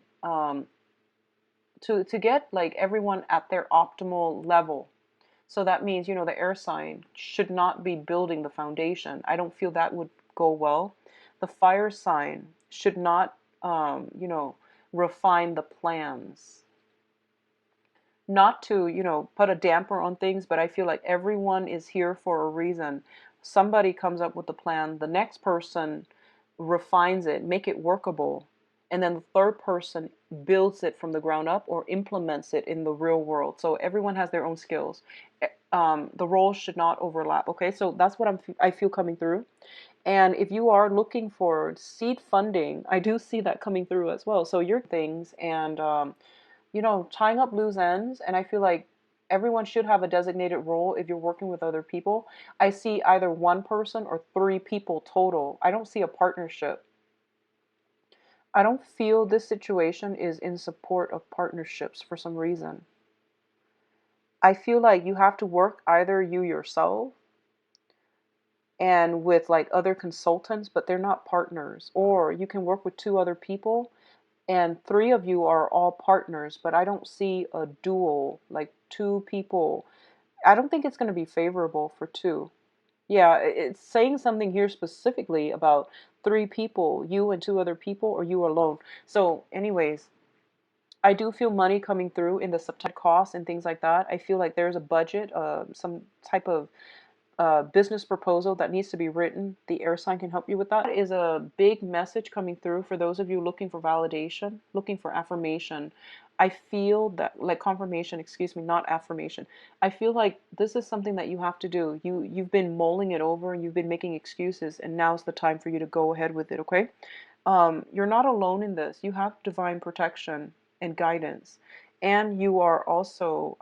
to get like everyone at their optimal level. So that means, the air sign should not be building the foundation. I don't feel that would go well. The fire sign should not, refine the plans. Not to, put a damper on things, but I feel like everyone is here for a reason. Somebody comes up with a plan, the next person refines it, make it workable, and then the third person builds it from the ground up or implements it in the real world. So everyone has their own skills. The roles should not overlap. Okay, so that's what I feel coming through. And if you are looking for seed funding, I do see that coming through as well. So your things, and tying up loose ends. And I feel like everyone should have a designated role if you're working with other people. I see either one person or three people total. I don't see a partnership. I don't feel this situation is in support of partnerships for some reason. I feel like you have to work either you yourself and with like other consultants, but they're not partners. Or you can work with two other people and three of you are all partners, but I don't see a dual, like two people. I don't think it's going to be favorable for two. Yeah, it's saying something here specifically about three people, you and two other people, or you alone. So, anyways, I do feel money coming through in the September costs and things like that. I feel like there's a budget, some type of business proposal that needs to be written. The air sign can help you with that. That is a big message coming through for those of you looking for validation, looking for affirmation. I feel that, like, confirmation, excuse me, not affirmation. I feel like this is something that you have to do. You've been mulling it over and you've been making excuses, and now's the time for you to go ahead with it, okay? You're not alone in this. You have divine protection and guidance. And you are also,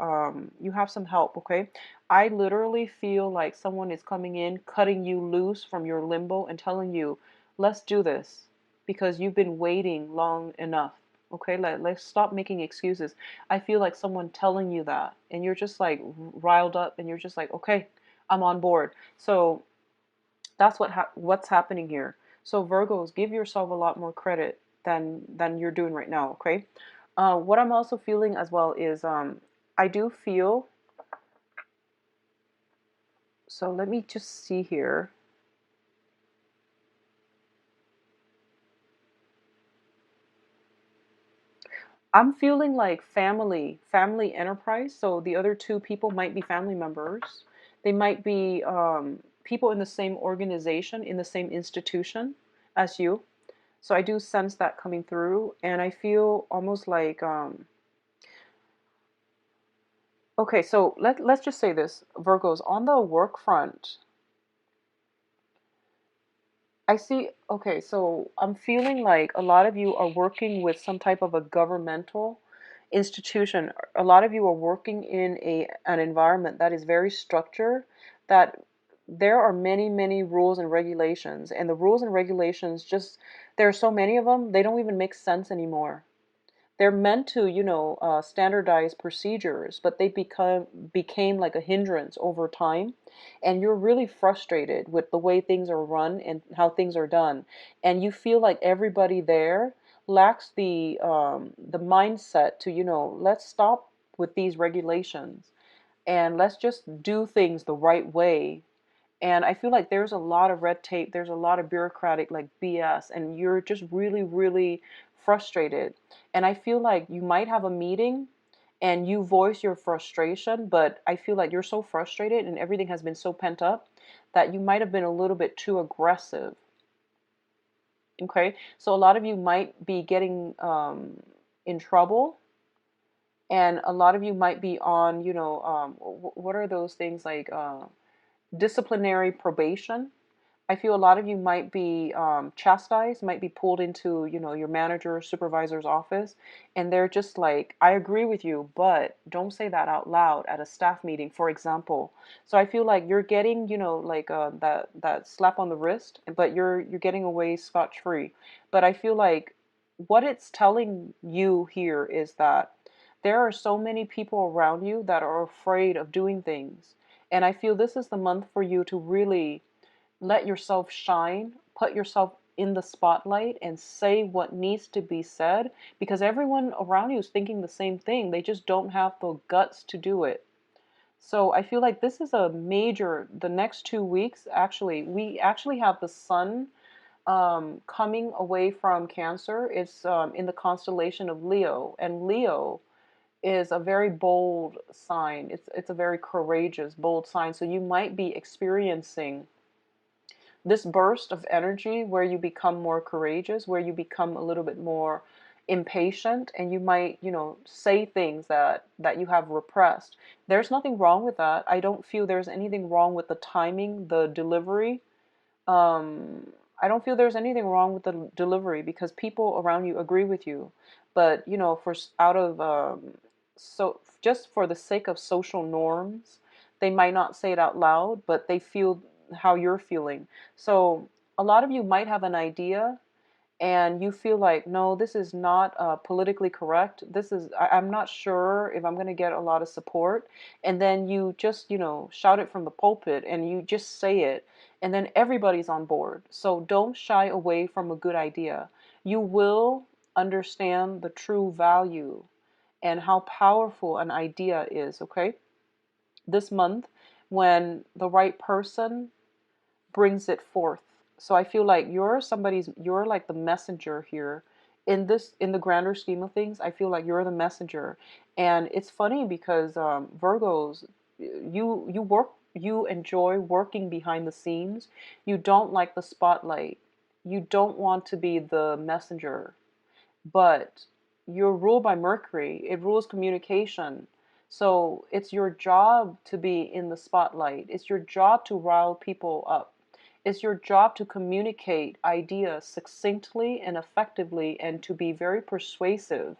you have some help, okay? I literally feel like someone is coming in, cutting you loose from your limbo and telling you, let's do this because you've been waiting long enough. Okay, let's stop making excuses. I feel like someone telling you that, and you're just like riled up, and you're just like, okay, I'm on board. So that's what's happening here. So Virgos, give yourself a lot more credit than you're doing right now. Okay. What I'm also feeling as well is I do feel. So let me just see here. I'm feeling like family enterprise. So the other two people might be family members. They might be people in the same organization, in the same institution as you. So I do sense that coming through, and I feel almost like okay. So let's just say this, Virgos, on the work front. I see. Okay, so I'm feeling like a lot of you are working with some type of a governmental institution. A lot of you are working in an environment that is very structured, that there are many rules and regulations, and the rules and regulations just there are so many of them, they don't even make sense anymore. They're meant to, standardize procedures, but they became like a hindrance over time, and you're really frustrated with the way things are run and how things are done, and you feel like everybody there lacks the mindset to, let's stop with these regulations and let's just do things the right way. And I feel like there's a lot of red tape, there's a lot of bureaucratic like BS, and you're just really frustrated. And I feel like you might have a meeting and you voice your frustration, but I feel like you're so frustrated and everything has been so pent up that you might have been a little bit too aggressive. Okay, so a lot of you might be getting in trouble, and a lot of you might be on, what are those things like disciplinary probation. I feel a lot of you might be chastised, might be pulled into, your manager or supervisor's office, and they're just like, I agree with you, but don't say that out loud at a staff meeting, for example. So I feel like you're getting, like that slap on the wrist, but you're getting away scotch-free. But I feel like what it's telling you here is that there are so many people around you that are afraid of doing things. And I feel this is the month for you to really let yourself shine, put yourself in the spotlight and say what needs to be said, because everyone around you is thinking the same thing. They just don't have the guts to do it. So I feel like this is a major, the next 2 weeks, actually, we actually have the sun coming away from Cancer. It's in the constellation of Leo, and Leo is a very bold sign. It's a very courageous, bold sign. So you might be experiencing this burst of energy where you become more courageous, where you become a little bit more impatient, and you might, say things that you have repressed. There's nothing wrong with that. I don't feel there's anything wrong with the timing, the delivery. um, I don't feel there's anything wrong with the delivery because people around you agree with you. But for out of so just for the sake of social norms, they might not say it out loud, but they feel how you're feeling. So a lot of you might have an idea and you feel like, no, this is not politically correct. I'm not sure if I'm going to get a lot of support. And then you just, shout it from the pulpit and you just say it. And then everybody's on board. So don't shy away from a good idea. You will understand the true value and how powerful an idea is, okay? This month, when the right person brings it forth. So I feel like you're like the messenger here in the grander scheme of things. I feel like you're the messenger. And it's funny because Virgos, you enjoy working behind the scenes. You don't like the spotlight. You don't want to be the messenger. But you're ruled by Mercury. It rules communication. So it's your job to be in the spotlight. It's your job to rile people up. It's your job to communicate ideas succinctly and effectively and to be very persuasive.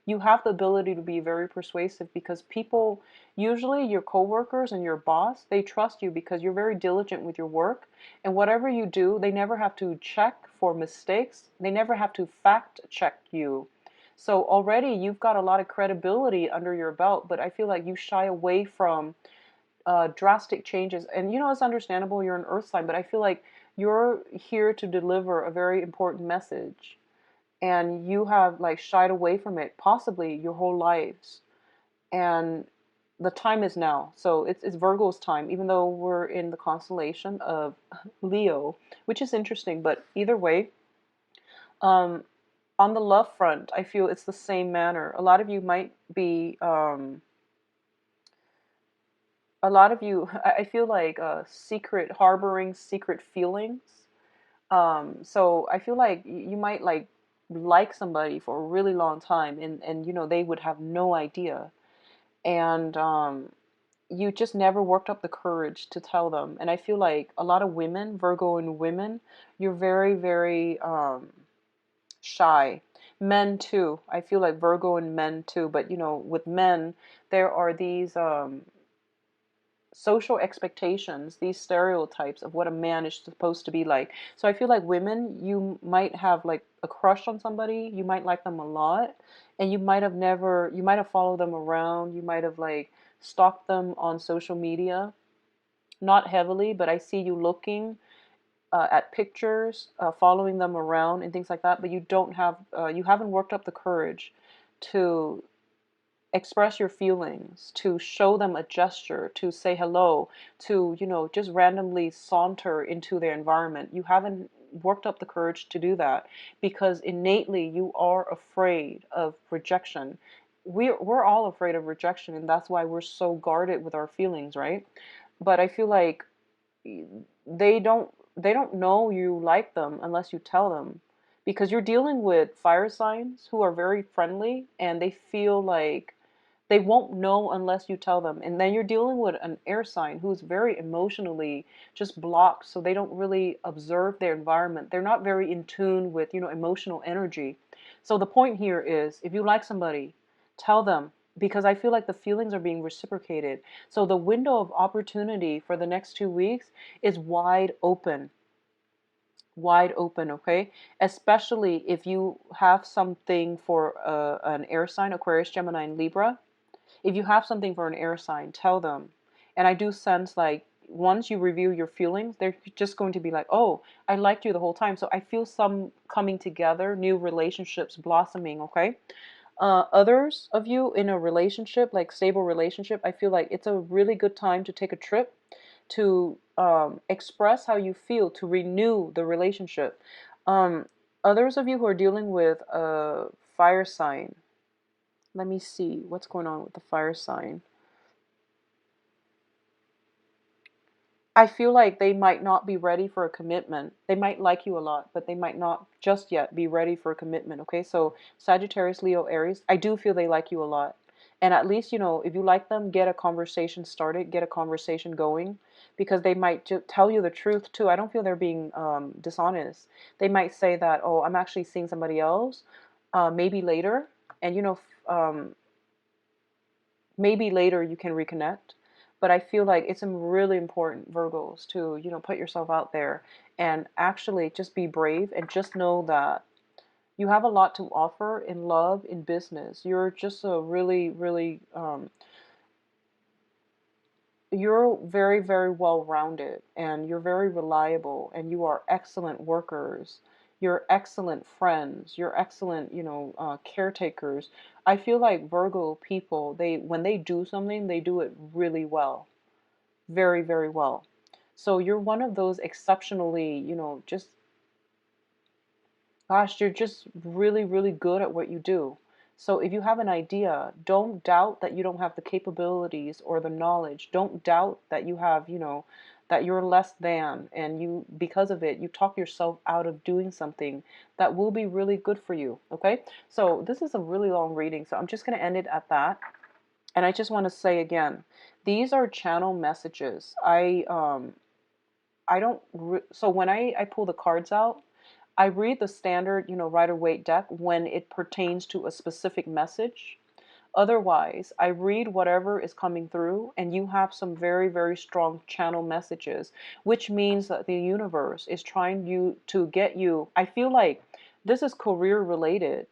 You have the ability to be very persuasive because people, usually your coworkers and your boss, they trust you because you're very diligent with your work. And whatever you do, they never have to check for mistakes. They never have to fact check you. So already you've got a lot of credibility under your belt, but I feel like you shy away from drastic changes. And it's understandable, you're an earth sign, but I feel like you're here to deliver a very important message. And you have like shied away from it, possibly your whole lives. And the time is now. So it's Virgo's time, even though we're in the constellation of Leo, which is interesting. But either way, um, on the love front, I feel it's the same manner. A lot of you might be, a lot of you, I feel like secret, harboring secret feelings. So I feel like you might like somebody for a really long time, and they would have no idea. And you just never worked up the courage to tell them. And I feel like a lot of women, Virgo and women, you're very, very shy. Men too. I feel like Virgo and men too. But with men, there are these social expectations, these stereotypes of what a man is supposed to be like. So I feel like women, you might have like a crush on somebody, you might like them a lot, and you might have followed them around, you might have like stalked them on social media, not heavily, but I see you looking at pictures, following them around and things like that, but you haven't worked up the courage to express your feelings, to show them a gesture, to say hello, to, just randomly saunter into their environment. You haven't worked up the courage to do that because innately you are afraid of rejection. We're all afraid of rejection, and that's why we're so guarded with our feelings, right? But I feel like they don't know you like them unless you tell them, because you're dealing with fire signs who are very friendly and they feel like they won't know unless you tell them. And then you're dealing with an air sign who's very emotionally just blocked, so they don't really observe their environment. They're not very in tune with, emotional energy. So the point here is, if you like somebody, tell them, because I feel like the feelings are being reciprocated. So the window of opportunity for the next 2 weeks is wide open. Wide open, okay? Especially if you have something for an air sign, Aquarius, Gemini, and Libra. If you have something for an air sign, tell them. And I do sense like once you review your feelings, they're just going to be like, oh, I liked you the whole time. So I feel some coming together, new relationships blossoming, okay? Others of you in a relationship, like stable relationship, I feel like it's a really good time to take a trip to express how you feel, to renew the relationship. Um, Others of you who are dealing with a fire sign, let me see what's going on with the fire sign. I feel like they might not be ready for a commitment. They might like you a lot, but they might not just yet be ready for a commitment. Okay, so Sagittarius, Leo, Aries, I do feel they like you a lot. And at least, if you like them, get a conversation started, get a conversation going, because they might tell you the truth too. I don't feel they're being dishonest. They might say that, oh, I'm actually seeing somebody else, maybe later. And, maybe later you can reconnect. But I feel like it's really important, Virgos, to put yourself out there and actually just be brave and just know that you have a lot to offer in love, in business. You're just a really, really you're very, very well rounded, and you're very reliable, and you are excellent workers. You're excellent friends. You're excellent, caretakers. I feel like Virgo people, when they do something, they do it really well, very, very well. So you're one of those exceptionally, just gosh, you're just really, really good at what you do. So if you have an idea, don't doubt that you don't have the capabilities or the knowledge. Don't doubt that you have, that you're less than, and you, because of it, you talk yourself out of doing something that will be really good for you. Okay, so this is a really long reading, so I'm just going to end it at that. And I just want to say again, these are channel messages. I don't so when I pull the cards out, I read the standard, Rider-Waite deck when it pertains to a specific message. Otherwise, I read whatever is coming through, and you have some very, very strong channel messages, which means that the universe is trying to get you. I feel like this is career related.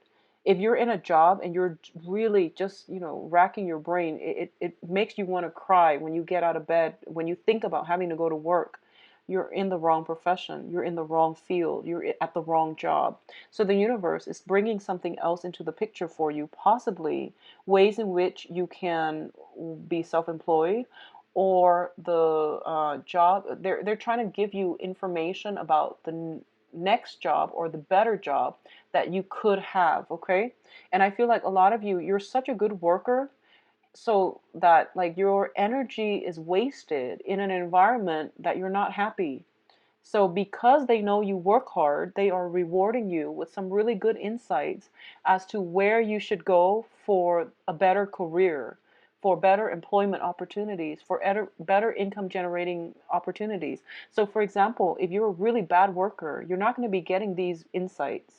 If you're in a job and you're really just, racking your brain, it makes you want to cry when you get out of bed, when you think about having to go to work. You're in the wrong profession, you're in the wrong field, you're at the wrong job. So the universe is bringing something else into the picture for you, possibly ways in which you can be self-employed, or the job. They're trying to give you information about the next job or the better job that you could have. Okay, and I feel like a lot of you're such a good worker, so that like your energy is wasted in an environment that you're not happy. So, because they know you work hard, they are rewarding you with some really good insights as to where you should go for a better career, for better employment opportunities, for better income generating opportunities. So, for example, if you're a really bad worker, you're not going to be getting these insights.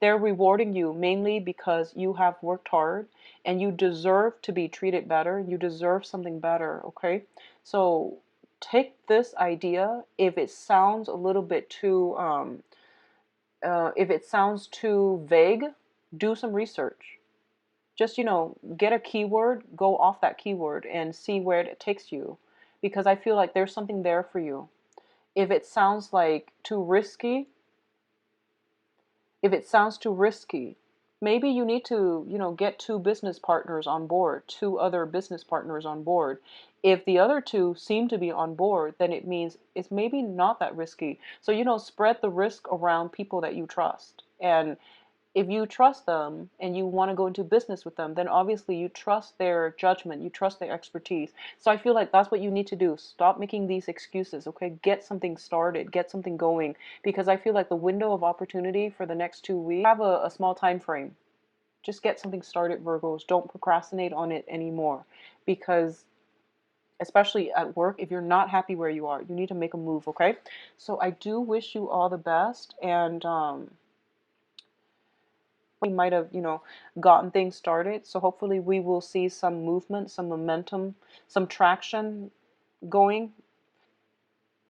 They're rewarding you mainly because you have worked hard and you deserve to be treated better. You deserve something better, okay? So take this idea. If it sounds a little bit too, if it sounds too vague, do some research. Just, get a keyword, go off that keyword and see where it takes you. Because I feel like there's something there for you. If it sounds like too risky, if it sounds too risky, maybe you need to, get two business partners on board, two other business partners on board. If the other two seem to be on board, then it means it's maybe not that risky. So, spread the risk around people that you trust. And if you trust them and you want to go into business with them, then obviously you trust their judgment, you trust their expertise. So I feel like that's what you need to do. Stop making these excuses, okay? Get something started, get something going, because I feel like the window of opportunity for the next 2 weeks, have a small time frame. Just get something started, Virgos. Don't procrastinate on it anymore, because especially at work, if you're not happy where you are, you need to make a move, okay? So I do wish you all the best, and we might have, gotten things started. So hopefully we will see some movement, some momentum, some traction going